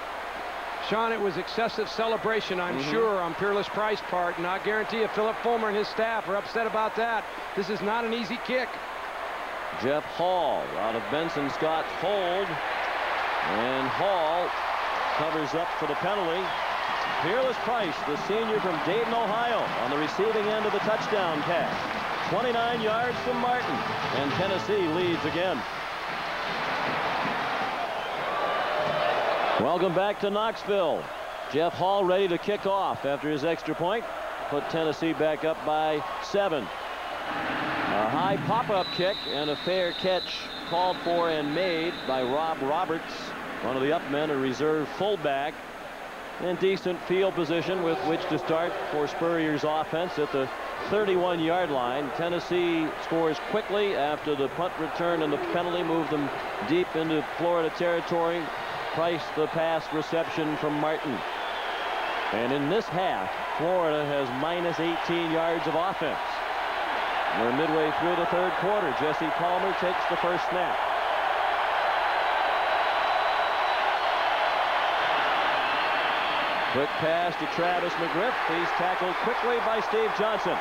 Sean, it was excessive celebration, I'm sure, on Peerless Price's part, and I guarantee you Philip Fulmer and his staff are upset about that. This is not an easy kick. Jeff Hall out of Benson Scott's hold, and Hall covers up for the penalty. Peerless Price, the senior from Dayton, Ohio, on the receiving end of the touchdown pass. 29 yards from Martin, and Tennessee leads again. Welcome back to Knoxville. Jeff Hall ready to kick off after his extra point. Put Tennessee back up by 7. A high pop-up kick and a fair catch called for and made by Rob Roberts, one of the up men, a reserve fullback. And decent field position with which to start for Spurrier's offense at the 31-yard line. Tennessee scores quickly after the punt return, and the penalty moved them deep into Florida territory. Price the pass reception from Martin. And in this half, Florida has minus 18 yards of offense. We're midway through the third quarter. Jesse Palmer takes the first snap. Quick pass to Travis McGriff. He's tackled quickly by Steve Johnson.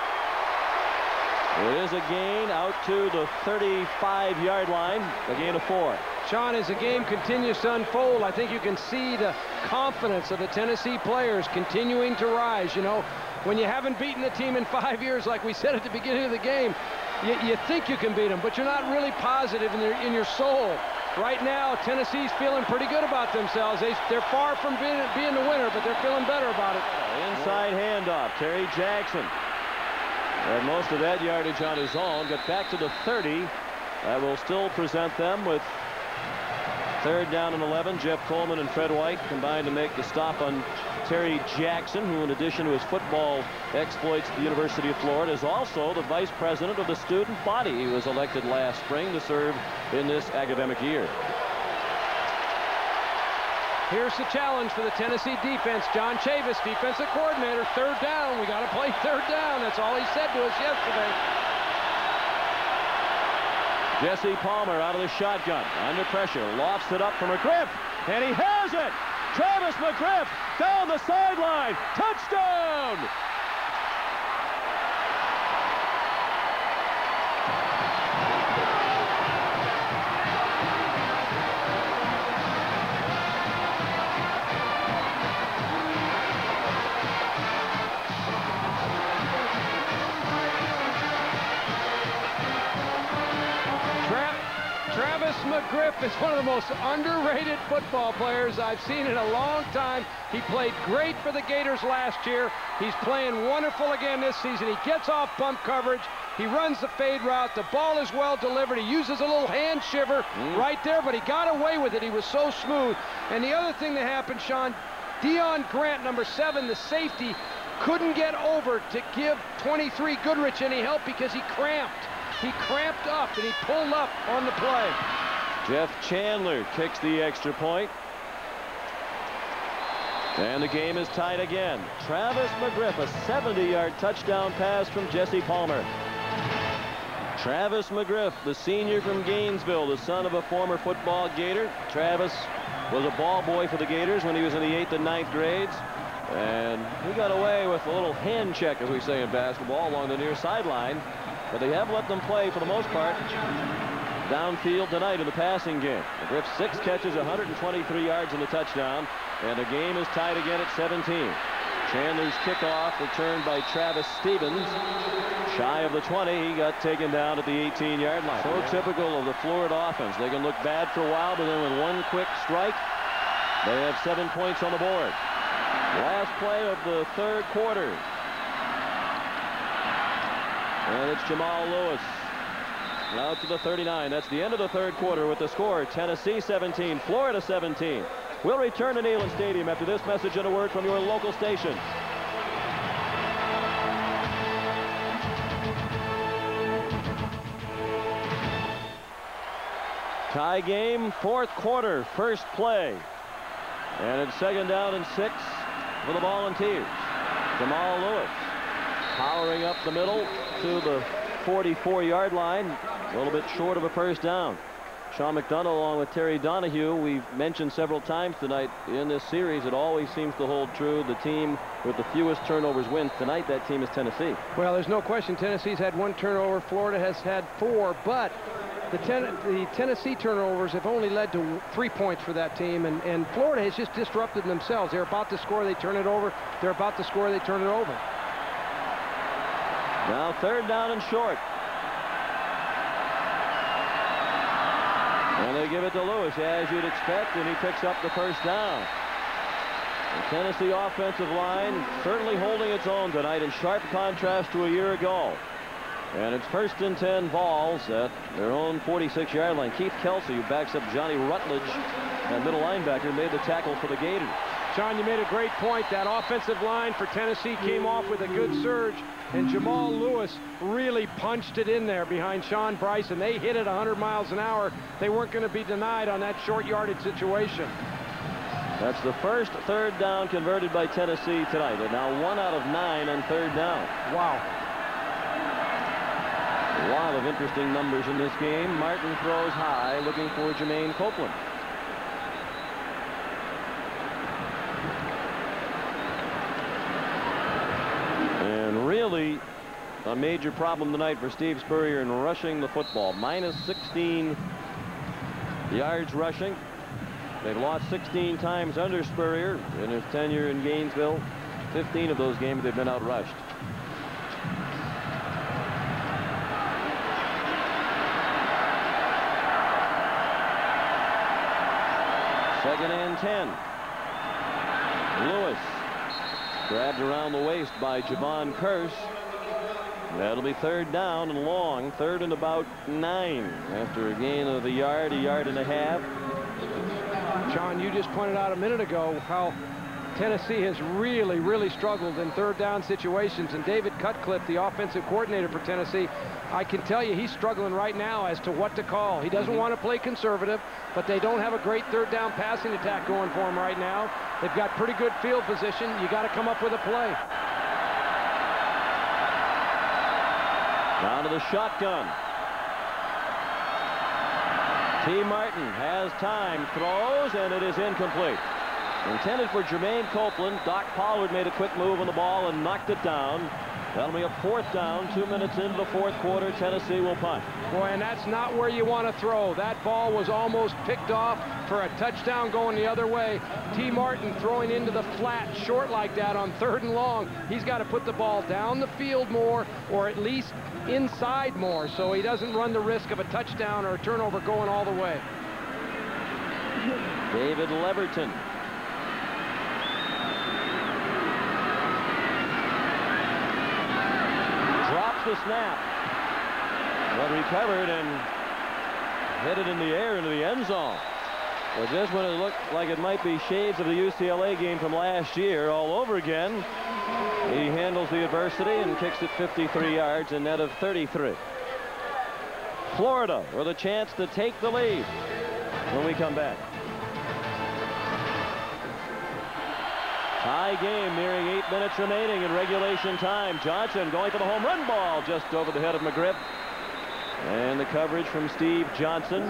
It is a gain out to the 35-yard line, a gain of 4. Sean, as the game continues to unfold, I think you can see the confidence of the Tennessee players continuing to rise. You know, when you haven't beaten a team in 5 years, like we said at the beginning of the game, you think you can beat them, but you're not really positive in your soul. Right now, Tennessee's feeling pretty good about themselves. They're far from being the winner, but they're feeling better about it. Inside handoff, Terry Jackson had most of that yardage on his own. Got back to the 30. That will still present them with 3rd down and 11. Jeff Coleman and Fred White combined to make the stop on Terry Jackson, who in addition to his football exploits at the University of Florida is also the vice president of the student body. He was elected last spring to serve in this academic year. Here's the challenge for the Tennessee defense. John Chavis, defensive coordinator, 3rd down. We got to play 3rd down. That's all he said to us yesterday. Jesse Palmer out of the shotgun, under pressure, lofts it up for McGriff, and he has it! Travis McGriff down the sideline, touchdown! McGriff is one of the most underrated football players I've seen in a long time. He played great for the Gators last year. He's playing wonderful again this season. He gets off bump coverage. He runs the fade route. The ball is well delivered. He uses a little hand shiver right there, but he got away with it. He was so smooth. And the other thing that happened, Sean, Deion Grant, number 7, the safety, couldn't get over to give 23 Goodrich any help because he cramped. He cramped up, and he pulled up on the play. Jeff Chandler kicks the extra point. And the game is tied again. Travis McGriff, a 70-yard touchdown pass from Jesse Palmer. Travis McGriff, the senior from Gainesville, the son of a former football Gator. Travis was a ball boy for the Gators when he was in the 8th and 9th grades. And he got away with a little hand check, as we say in basketball, along the near sideline. But they have let them play, for the most part, downfield tonight in the passing game. McGriff 6 catches, 123 yards in the touchdown, and the game is tied again at 17. Chandler's kickoff returned by Travis Stevens. Shy of the 20, he got taken down at the 18-yard line. So typical of the Florida offense. They can look bad for a while, but then with one quick strike, they have 7 points on the board. Last play of the 3rd quarter. And it's Jamal Lewis. Out to the 39. That's the end of the 3rd quarter with the score. Tennessee 17, Florida 17. We'll return to Neyland Stadium after this message and a word from your local station. Tie game, 4th quarter, first play. And it's 2nd down and 6 for the Volunteers. Jamal Lewis powering up the middle to the 44-yard line. A little bit short of a first down. Sean McDonough along with Terry Donahue. We've mentioned several times tonight in this series, it always seems to hold true. The team with the fewest turnovers wins. Tonight, that team is Tennessee. Well, there's no question Tennessee's had 1 turnover. Florida has had 4, but the Tennessee turnovers have only led to 3 points for that team, and Florida has just disrupted themselves. They're about to score, they turn it over. They're about to score, they turn it over. Now 3rd down and short. And they give it to Lewis, as you'd expect, and he picks up the first down. The Tennessee offensive line certainly holding its own tonight, in sharp contrast to a year ago. And it's 1st and 10 balls at their own 46-yard line. Keith Kelsey, who backs up Johnny Rutledge, that middle linebacker, made the tackle for the Gators. Sean, you made a great point. That offensive line for Tennessee came off with a good surge, and Jamal Lewis really punched it in there behind Sean Bryson. They hit it 100 miles an hour. They weren't going to be denied on that short yardage situation. That's the first 3rd down converted by Tennessee tonight. They're now 1 out of 9 on 3rd down. Wow. A lot of interesting numbers in this game. Martin throws high, looking for Jermaine Copeland. And really a major problem tonight for Steve Spurrier in rushing the football. -16 yards rushing. They've lost 16 times under Spurrier in his tenure in Gainesville. 15 of those games they've been outrushed. Second and 10. Lewis grabbed around the waist by Javon Curse. That'll be third down and long. Third and about 9 after a gain of a yard and a half. John, you just pointed out a minute ago how Tennessee has really struggled in third down situations, and David Cutcliffe, the offensive coordinator for Tennessee, I can tell you he's struggling right now as to what to call. He doesn't want to play conservative, but they don't have a great third down passing attack going for him right now. They've got pretty good field position. You got to come up with a play. Down to the shotgun. T. Martin has time, throws, and it is incomplete. Intended for Jermaine Copeland. Doc Pollard made a quick move on the ball and knocked it down. That'll be a fourth down. 2 minutes into the fourth quarter. Tennessee will punt. Boy, and that's not where you want to throw. That ball was almost picked off for a touchdown going the other way. T. Martin throwing into the flat short like that on third and long. He's got to put the ball down the field more, or at least inside more, so he doesn't run the risk of a touchdown or a turnover going all the way. David Leverton. Drops the snap. But recovered and hit it in the air into the end zone. Well, just when it looked like it might be shades of the UCLA game from last year all over again, he handles the adversity and kicks it 53 yards, a net of 33. Florida with a chance to take the lead when we come back. Tie game, nearing 8 minutes remaining in regulation time. Johnson going for the home run ball just over the head of McGriff. And the coverage from Steve Johnson.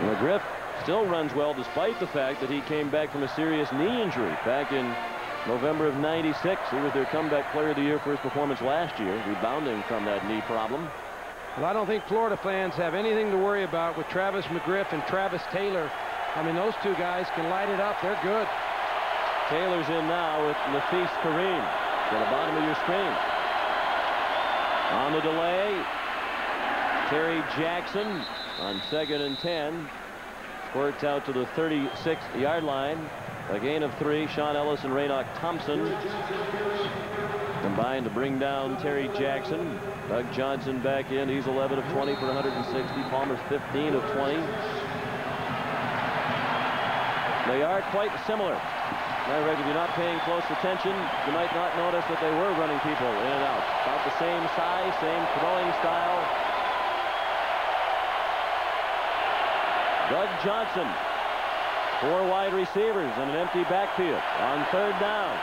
McGriff still runs well despite the fact that he came back from a serious knee injury back in November of '96. He was their comeback player of the year for his performance last year, rebounding from that knee problem. Well, I don't think Florida fans have anything to worry about with Travis McGriff and Travis Taylor. I mean, those two guys can light it up. They're good. Taylor's in now with Nafis Kareem to the bottom of your screen. On the delay, Terry Jackson on 2nd and 10. Squirts out to the 36-yard line. A gain of 3. Sean Ellis and Raynoch Thompson combined to bring down Terry Jackson. Doug Johnson back in. He's 11 of 20 for 160. Palmer's 15 of 20. They are quite similar. I reckon if you're not paying close attention, you might not notice that they were running people in and out. About the same size, same throwing style. Doug Johnson, 4 wide receivers and an empty backfield on 3rd down.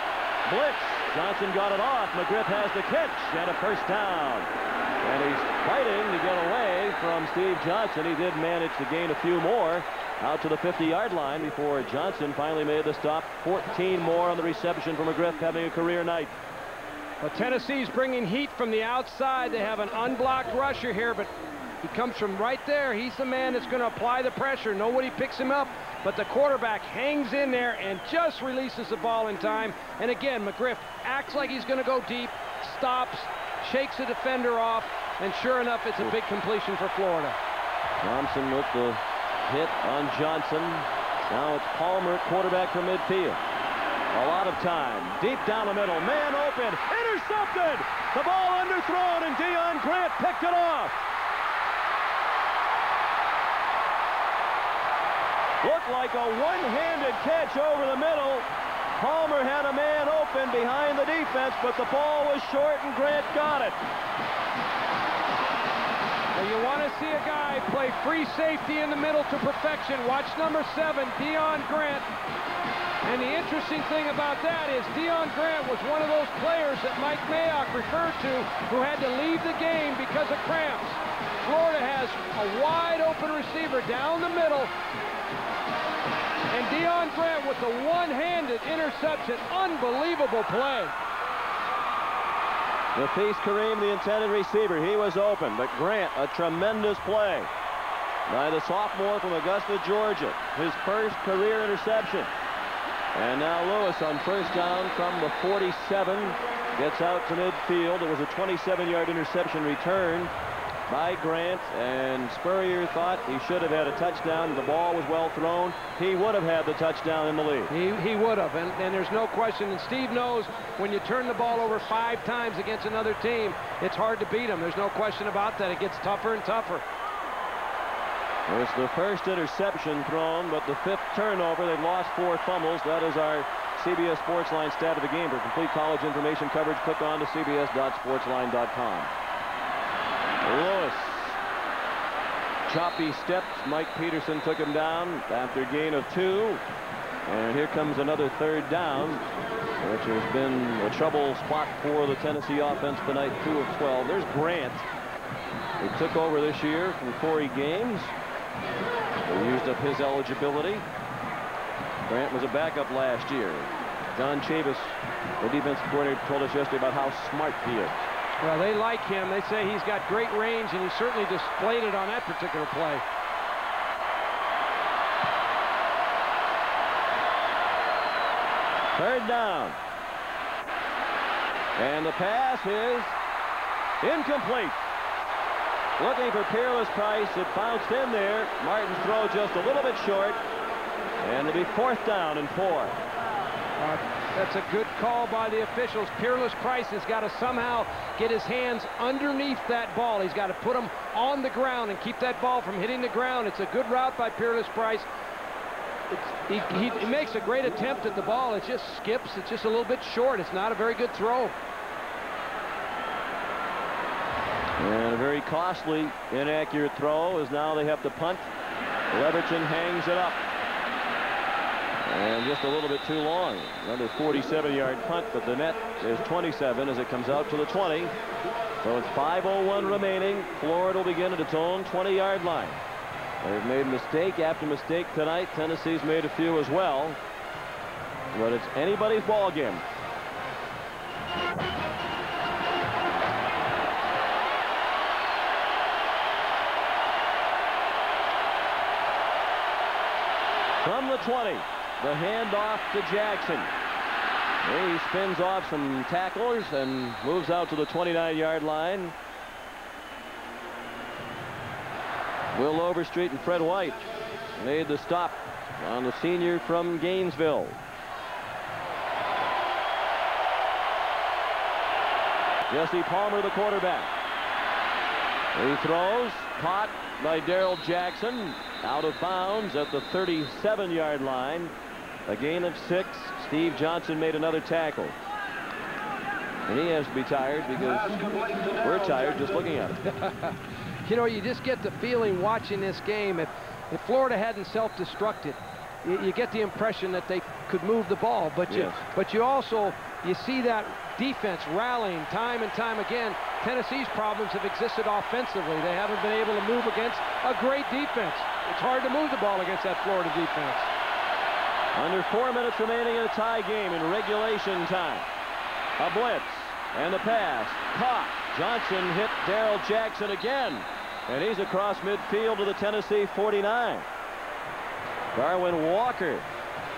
Blitz. Johnson got it off. McGriff has the catch and a first down. And he's fighting to get away from Steve Johnson. He did manage to gain a few more out to the 50-yard line before Johnson finally made the stop. 14 more on the reception for McGriff, having a career night. Well, Tennessee's bringing heat from the outside. They have an unblocked rusher here, but he comes from right there. He's the man that's going to apply the pressure. Nobody picks him up, but the quarterback hangs in there and just releases the ball in time. And again, McGriff acts like he's going to go deep, stops, shakes the defender off, and sure enough, it's a big completion for Florida. Thompson with the hit on Johnson. Now it's Palmer, quarterback from midfield. A lot of time. Deep down the middle. Man open. Intercepted. The ball underthrown, and Deion Grant picked it off. Looked like a one-handed catch over the middle. Palmer had a man open behind the defense, but the ball was short, and Grant got it. Well, you want to see a guy play free safety in the middle to perfection. Watch number 7, Deion Grant. And the interesting thing about that is Deion Grant was one of those players that Mike Mayock referred to who had to leave the game because of cramps. Florida has a wide open receiver down the middle. And Deion Grant with the one-handed interception. Unbelievable play. Nafis Kareem, the intended receiver. He was open, but Grant, a tremendous play by the sophomore from Augusta, Georgia. His first career interception. And now Lewis on first down from the 47 gets out to midfield. It was a 27-yard interception return by Grant, and Spurrier thought he should have had a touchdown. The ball was well thrown. He would have had the touchdown in the lead. He would have, and there's no question. And Steve knows when you turn the ball over 5 times against another team, it's hard to beat them. There's no question about that. It gets tougher and tougher. It's the first interception thrown, but the 5th turnover. They've lost 4 fumbles. That is our CBS Sportsline stat of the game. For complete college information coverage, click on to cbs.sportsline.com. Lewis. Choppy steps. Mike Peterson took him down after a gain of 2. And here comes another 3rd down, which has been a trouble spot for the Tennessee offense tonight. 2 of 12. There's Grant. He took over this year from Corey Gaines. He used up his eligibility. Grant was a backup last year. John Chavis, the defensive coordinator, told us yesterday about how smart he is. Well, they like him. They say he's got great range, and he certainly displayed it on that particular play. Third down. And the pass is incomplete. Looking for Peerless Price. It bounced in there. Martin's throw just a little bit short. And it'll be 4th down and 4. That's a good call by the officials. Peerless Price has got to somehow get his hands underneath that ball. He's got to put them on the ground and keep that ball from hitting the ground. It's a good route by Peerless Price. He makes a great attempt at the ball. It just skips. It's just a little bit short. It's not a very good throw. And a very costly, inaccurate throw, as now they have to punt. Leverton hangs it up. And just a little bit too long. Another 47-yard punt, but the net is 27 as it comes out to the 20. So it's 5:01 remaining. Florida will begin at its own 20-yard line. They've made mistake after mistake tonight. Tennessee's made a few as well. But it's anybody's ball game. From the 20, the handoff to Jackson. He spins off some tacklers and moves out to the 29-yard line. Will Overstreet and Fred White made the stop on the senior from Gainesville. Jesse Palmer, the quarterback. He throws, caught by Darrell Jackson, out of bounds at the 37-yard line. A gain of 6. Steve Johnson made another tackle. And he has to be tired because we're tired just looking at it. You know, you just get the feeling watching this game, if Florida hadn't self-destructed, you get the impression that they could move the ball. But you also see that defense rallying time and time again. Tennessee's problems have existed offensively. They haven't been able to move against a great defense. It's hard to move the ball against that Florida defense. Under 4 minutes remaining in a tie game in regulation time. A blitz and the pass. Caught. Johnson hit Darrell Jackson again. And he's across midfield to the Tennessee 49. Darwin Walker,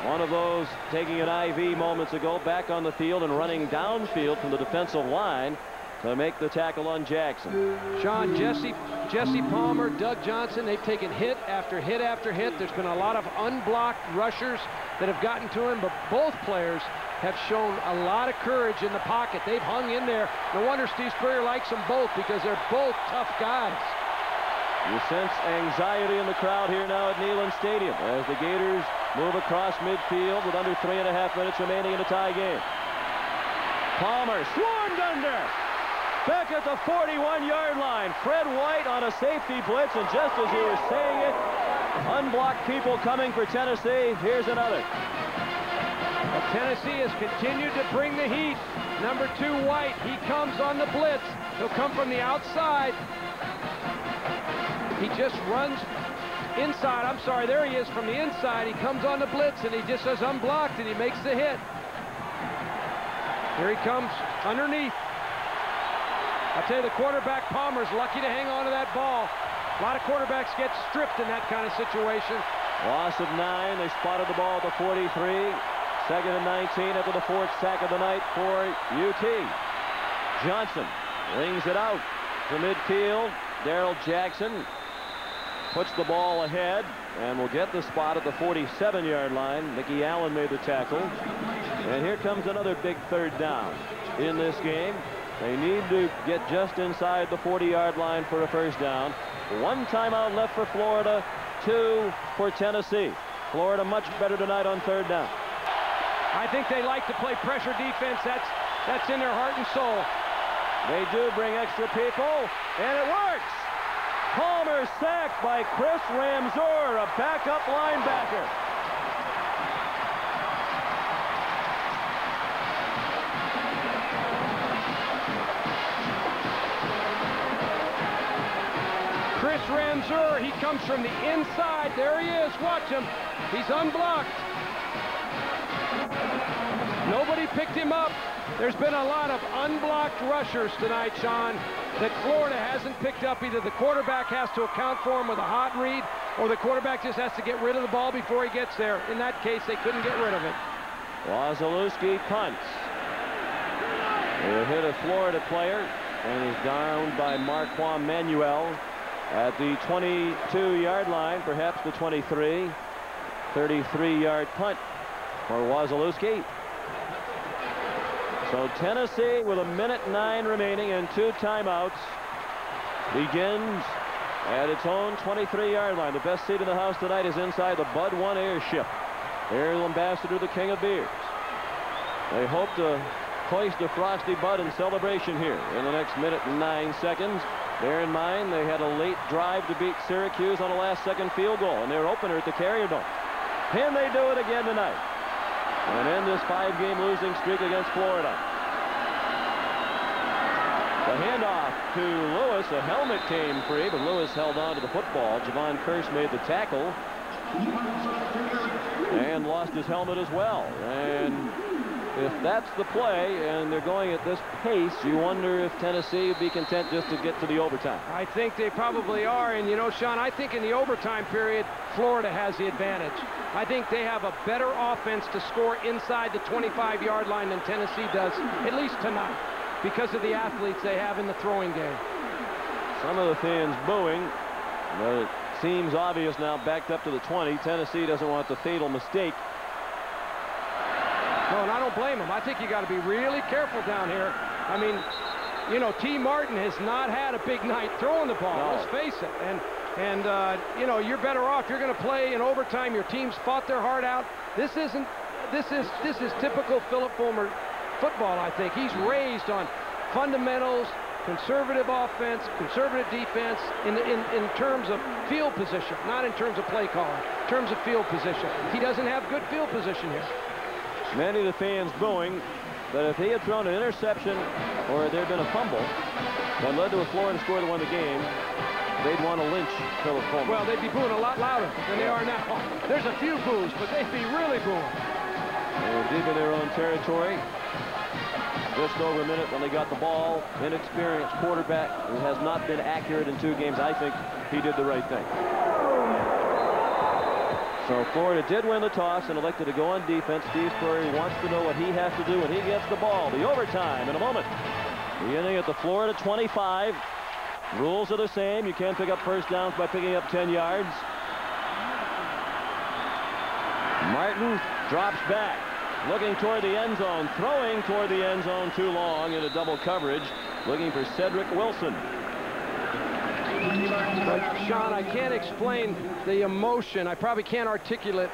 one of those taking an IV moments ago, back on the field and running downfield from the defensive line to make the tackle on Jackson. Sean, Jesse Palmer, Doug Johnson, they've taken hit after hit after hit. There's been a lot of unblocked rushers that have gotten to him, but both players have shown a lot of courage in the pocket. They've hung in there. No wonder Steve Spurrier likes them both, because they're both tough guys. You sense anxiety in the crowd here now at Neyland Stadium as the Gators move across midfield with under 3.5 minutes remaining in the tie game. Palmer swarmed under. Back at the 41-yard line. Fred White on a safety blitz, and just as he was saying it, unblocked people coming for Tennessee. Here's another. Well, Tennessee has continued to bring the heat. Number 2, White, he comes on the blitz. He'll come from the outside. He just runs inside. I'm sorry, there he is from the inside. He comes on the blitz, and he just says unblocked, and he makes the hit. Here he comes underneath. I tell you, the quarterback, Palmer's lucky to hang on to that ball. A lot of quarterbacks get stripped in that kind of situation. Loss of 9. They spotted the ball at the 43. Second and 19 after the 4th sack of the night for UT. Johnson wings it out to midfield. Darrell Jackson puts the ball ahead and will get the spot at the 47-yard line. Mickey Allen made the tackle. And here comes another big third down in this game. They need to get just inside the 40-yard line for a first down. 1 timeout left for Florida, 2 for Tennessee. Florida much better tonight on third down. I think they like to play pressure defense. That's in their heart and soul. They do bring extra people, and it works. Palmer sacked by Chris Ramseur, a backup linebacker. Chris Ramseur, he comes from the inside. There he is. Watch him. He's unblocked. Nobody picked him up. There's been a lot of unblocked rushers tonight, Sean, that Florida hasn't picked up. Either the quarterback has to account for him with a hot read, or the quarterback just has to get rid of the ball before he gets there. In that case, they couldn't get rid of it. Wazalewski punts. They hit a Florida player, and is down by Marquand Manuel at the 22-yard line, perhaps the 23. 33-yard punt for Wazalewski. So Tennessee, with 1:09 remaining and 2 timeouts, begins at its own 23-yard line. The best seat in the house tonight is inside the Bud 1 airship. Aerial Ambassador, the King of Beers. They hope to hoist a frosty Bud in celebration here in the next 1:09. Bear in mind, they had a late drive to beat Syracuse on a last-second field goal, and their opener at the Carrier Dome. Can they do it again tonight and end this 5-game losing streak against Florida? The handoff to Lewis. A helmet came free, but Lewis held on to the football. Javon Kearse made the tackle and lost his helmet as well. And if that's the play and they're going at this pace, you wonder if Tennessee would be content just to get to the overtime. I think they probably are. And, you know, Sean, I think in the overtime period, Florida has the advantage. I think they have a better offense to score inside the 25-yard line than Tennessee does, at least tonight, because of the athletes they have in the throwing game. Some of the fans booing, but it seems obvious now, backed up to the 20. Tennessee doesn't want the fatal mistake. No, and I don't blame them. I think you got to be really careful down here. I mean, you know, T. Martin has not had a big night throwing the ball. No. Let's face it. And you know, you're better off. You're going to play in overtime. Your team's fought their heart out. This is typical Philip Fulmer football. I think he's raised on fundamentals, conservative offense, conservative defense in terms of field position, not in terms of play calling. In terms of field position, he doesn't have good field position here. Many of the fans booing, but if he had thrown an interception or there had been a fumble that led to a Florida score that won the game, they'd want to lynch Philip Fulmer. Well, they'd be booing a lot louder than they are now. There's a few boos, but they'd be really booing. They're deep in their own territory. Just over a minute when they got the ball. Inexperienced quarterback who has not been accurate in 2 games. I think he did the right thing. So Florida did win the toss and elected to go on defense. Steve Spurrier wants to know what he has to do when he gets the ball. The overtime in a moment. Beginning at the Florida 25. Rules are the same. You can't pick up first downs by picking up 10 yards. Martin drops back, looking toward the end zone, throwing toward the end zone too long into double coverage, looking for Cedric Wilson. But Sean, I can't explain the emotion. I probably can't articulate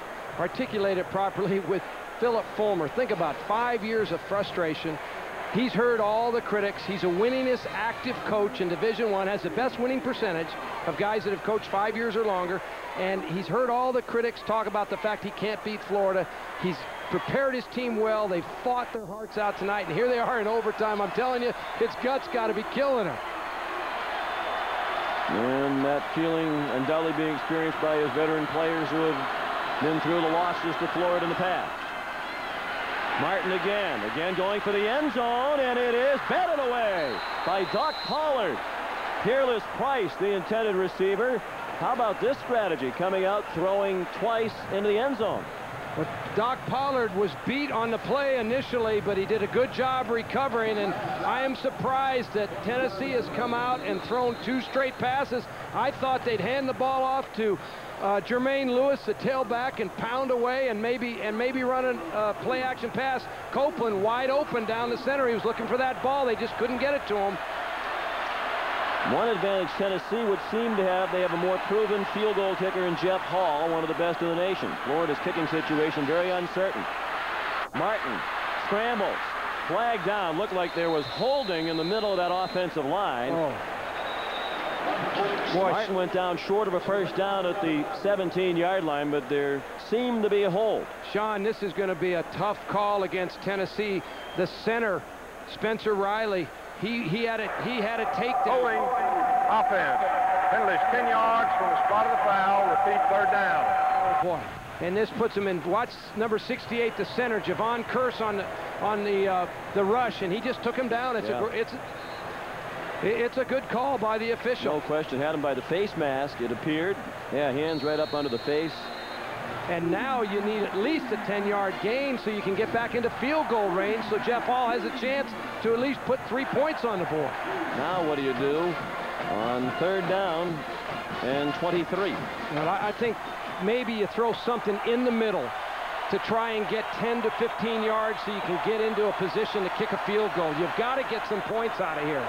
it properly with Philip Fulmer. Think about 5 years of frustration. He's heard all the critics. He's a winningest active coach in Division I, has the best winning percentage of guys that have coached 5 years or longer. And he's heard all the critics talk about the fact he can't beat Florida. He's prepared his team well. They fought their hearts out tonight. And here they are in overtime. I'm telling you, his guts got to be killing him. And that feeling undoubtedly being experienced by his veteran players who have been through the losses to Florida in the past. Martin again going for the end zone, and it is batted away by Doc Pollard. Peerless Price, the intended receiver. How about this strategy, coming out, throwing twice into the end zone? But Doc Pollard was beat on the play initially, but he did a good job recovering, and I am surprised that Tennessee has come out and thrown 2 straight passes. I thought they'd hand the ball off to Jermaine Lewis, the tailback, and pound away and maybe run a play-action pass. Copeland wide open down the center. He was looking for that ball. They just couldn't get it to him. One advantage Tennessee would seem to have, they have a more proven field goal kicker in Jeff Hall, one of the best in the nation. Florida's kicking situation very uncertain. Martin scrambles, flag down. Looked like there was holding in the middle of that offensive line. Boy, Martin went down short of a first down at the 17-yard line, but there seemed to be a hold. Sean, this is going to be a tough call against Tennessee. The center, Spencer Riley, he had a takedown. Holding offense. Penalties 10 yards from the spot of the foul. Repeat, 3rd down. Oh boy. And this puts him in. Watch number 68, the center, Javon Curse on the rush, and he just took him down. It's a good call by the official. No question. Had him by the face mask, it appeared. Yeah, hands right up under the face. And now you need at least a 10-yard gain so you can get back into field goal range, so Jeff Hall has a chance to at least put 3 points on the board. Now what do you do on 3rd down and 23? Well, I think maybe you throw something in the middle to try and get 10 to 15 yards so you can get into a position to kick a field goal. You've got to get some points out of here.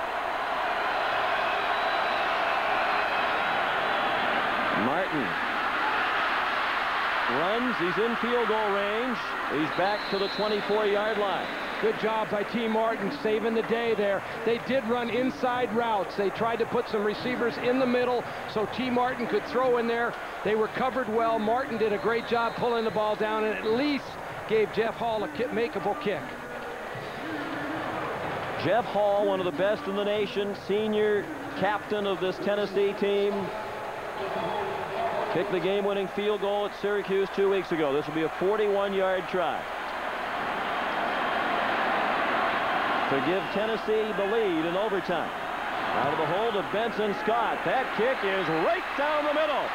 Martin runs. He's in field goal range. He's back to the 24-yard line. Good job by T. Martin saving the day there. They did run inside routes. They tried to put some receivers in the middle so T. Martin could throw in there. They were covered well. Martin did a great job pulling the ball down and at least gave Jeff Hall a makeable kick. Jeff Hall, one of the best in the nation, senior captain of this Tennessee team. Kicked the game-winning field goal at Syracuse 2 weeks ago. This will be a 41-yard try to give Tennessee the lead in overtime. Out of the hold of Benson Scott. That kick is right down the middle.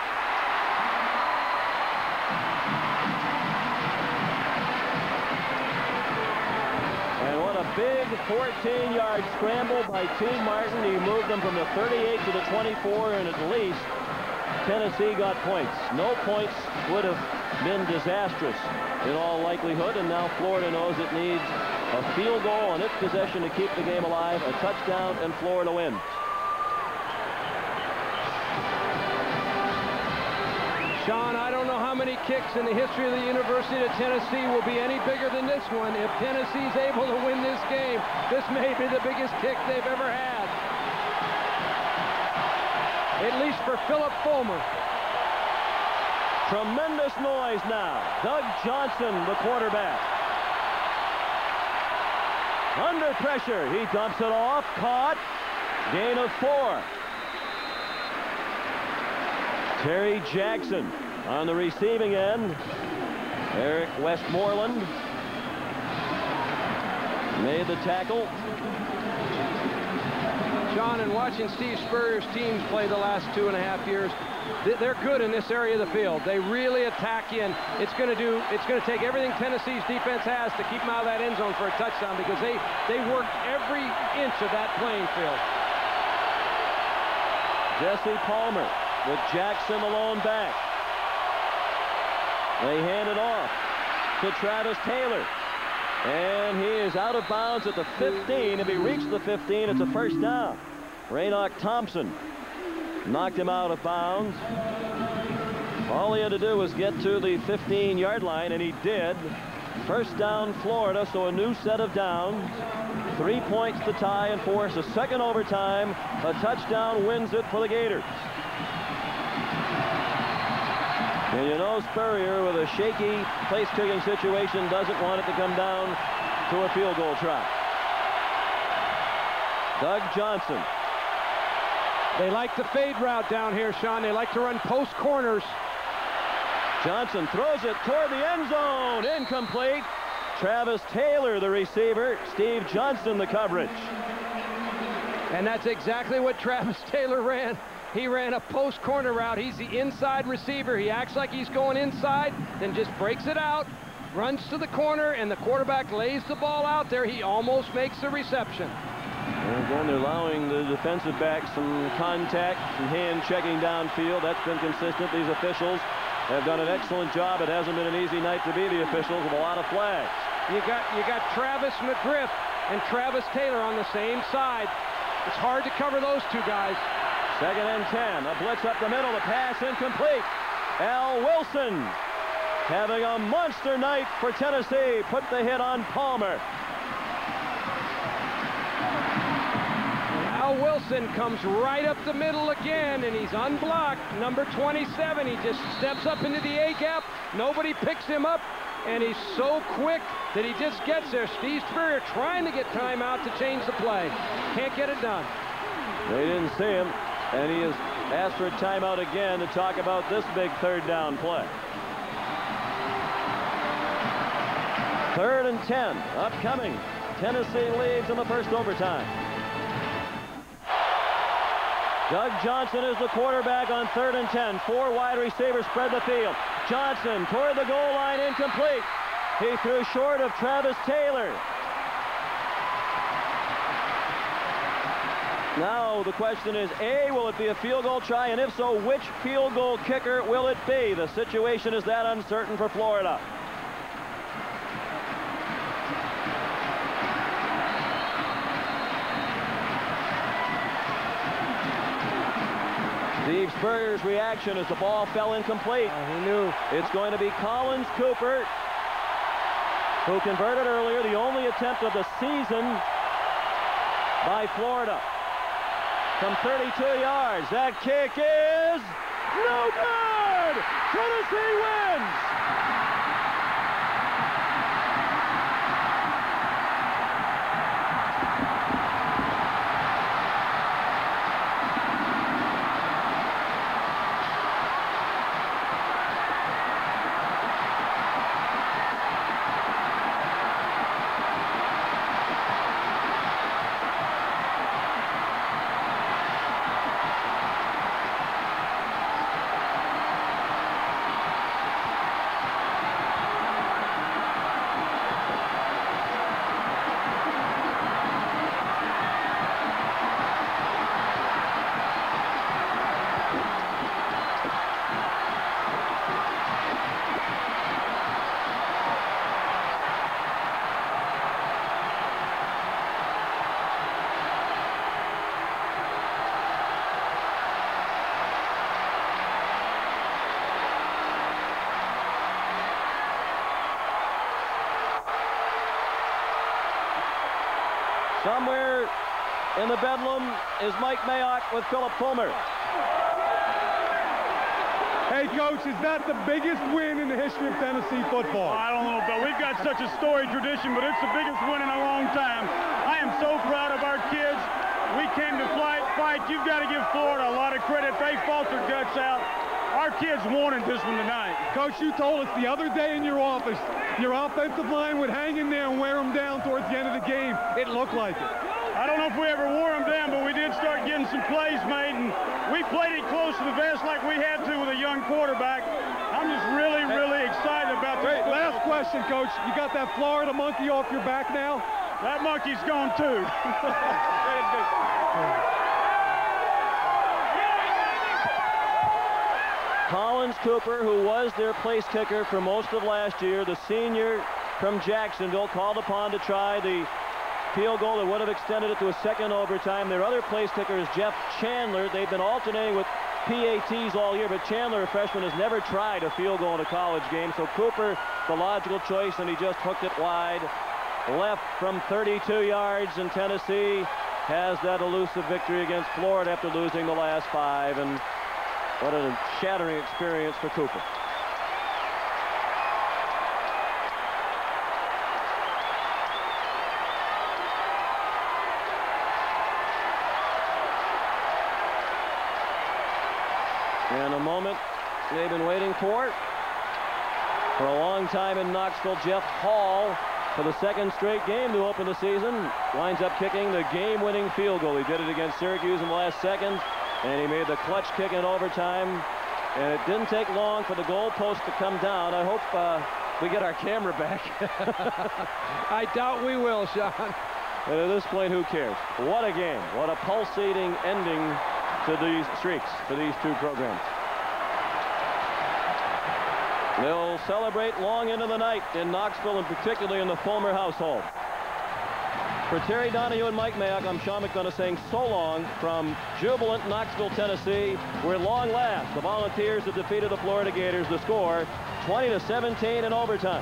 And what a big 14-yard scramble by T. Martin. He moved them from the 38 to the 24, and at least Tennessee got points. No points would have been disastrous in all likelihood, and now Florida knows it needs a field goal on its possession to keep the game alive, a touchdown, and Florida wins. Sean, I don't know how many kicks in the history of the University of Tennessee will be any bigger than this one. If Tennessee's able to win this game, this may be the biggest kick they've ever had. At least for Philip Fulmer. Tremendous noise now. Doug Johnson, the quarterback. Under pressure, he dumps it off, caught, gain of 4. Terry Jackson on the receiving end. Eric Westmoreland made the tackle. John, and watching Steve Spurrier's teams play the last 2.5 years, they're good in this area of the field. They really attack in. It's going to take everything Tennessee's defense has to keep them out of that end zone for a touchdown, because they work every inch of that playing field. Jesse Palmer with Jackson alone back. They hand it off to Travis Taylor. And he is out of bounds at the 15. If he reached the 15, it's a first down. Raynoch Thompson knocked him out of bounds. All he had to do was get to the 15-yard line, and he did. First down, Florida, so a new set of downs. 3 points to tie and force a second overtime. A touchdown wins it for the Gators. And you know Spurrier, with a shaky place-kicking situation, doesn't want it to come down to a field goal try. Doug Johnson. They like the fade route down here, Sean. They like to run post corners. Johnson throws it toward the end zone. Incomplete. Travis Taylor, the receiver. Steve Johnson, the coverage. And that's exactly what Travis Taylor ran. He ran a post corner route. He's the inside receiver. He acts like he's going inside, then just breaks it out, runs to the corner, and the quarterback lays the ball out there. He almost makes the reception. They're allowing the defensive back some contact, some hand checking downfield. That's been consistent. These officials have done an excellent job. It hasn't been an easy night to be the officials with a lot of flags. You got Travis McGriff and Travis Taylor on the same side. It's hard to cover those two guys. 2nd and 10. A blitz up the middle. The pass incomplete. Al Wilson having a monster night for Tennessee. Put the hit on Palmer. Al Wilson comes right up the middle again, and he's unblocked. Number 27. He just steps up into the A gap. Nobody picks him up, and he's so quick that he just gets there. Steve Spurrier trying to get time out to change the play. Can't get it done. They didn't see him, and he has asked for a timeout again to talk about this big 3rd down play. 3rd and 10 upcoming. Tennessee leads in the first overtime. Doug Johnson is the quarterback on 3rd and 10. 4 wide receivers spread the field. Johnson toward the goal line, incomplete. He threw short of Travis Taylor. Now the question is, A, will it be a field goal try? And if so, which field goal kicker will it be? The situation is that uncertain for Florida. Steve Spurrier's reaction as the ball fell incomplete. He knew. It's going to be Collins Cooper, who converted earlier, the only attempt of the season by Florida. From 32 yards, that kick is no good! Tennessee wins! Somewhere in the bedlam is Mike Mayock with Philip Fulmer. Hey, Coach, is that the biggest win in the history of Tennessee football? I don't know, Bill. We've got such a storied tradition, but it's the biggest win in a long time. I am so proud of our kids. We came to fight. You've got to give Florida a lot of credit. They fought their guts out. Our kids wanted this one tonight. Coach, you told us the other day in your office your offensive line would hang in there and wear them down towards the end of the game. It looked like it. I don't know if we ever wore them down, but we did start getting some plays made, and we played it close to the vest like we had to with a young quarterback. I'm just really, really excited about this. Last question, Coach. You got that Florida monkey off your back now? That monkey's gone, too. Collins Cooper, who was their place kicker for most of last year, the senior from Jacksonville, called upon to try the field goal that would have extended it to a second overtime. Their other place kicker is Jeff Chandler. They've been alternating with PATs all year, but Chandler, a freshman, has never tried a field goal in a college game. So Cooper, the logical choice, and he just hooked it wide left from 32 yards, and Tennessee has that elusive victory against Florida after losing the last 5. And what a shattering experience for Cooper. And a moment they've been waiting for a long time in Knoxville. Jeff Hall for the second straight game to open the season. Winds up kicking the game-winning field goal. He did it against Syracuse in the last second, and he made the clutch kick in overtime. And it didn't take long for the goalpost to come down. I hope we get our camera back. I doubt we will, Sean. And at this point, who cares? What a game. What a pulsating ending to these streaks for these two programs. They'll celebrate long into the night in Knoxville, and particularly in the Fulmer household. For Terry Donahue and Mike Mayock, I'm Sean McDonough saying so long from jubilant Knoxville, Tennessee, where long last the Volunteers have defeated the Florida Gators. The score 20-17 in overtime.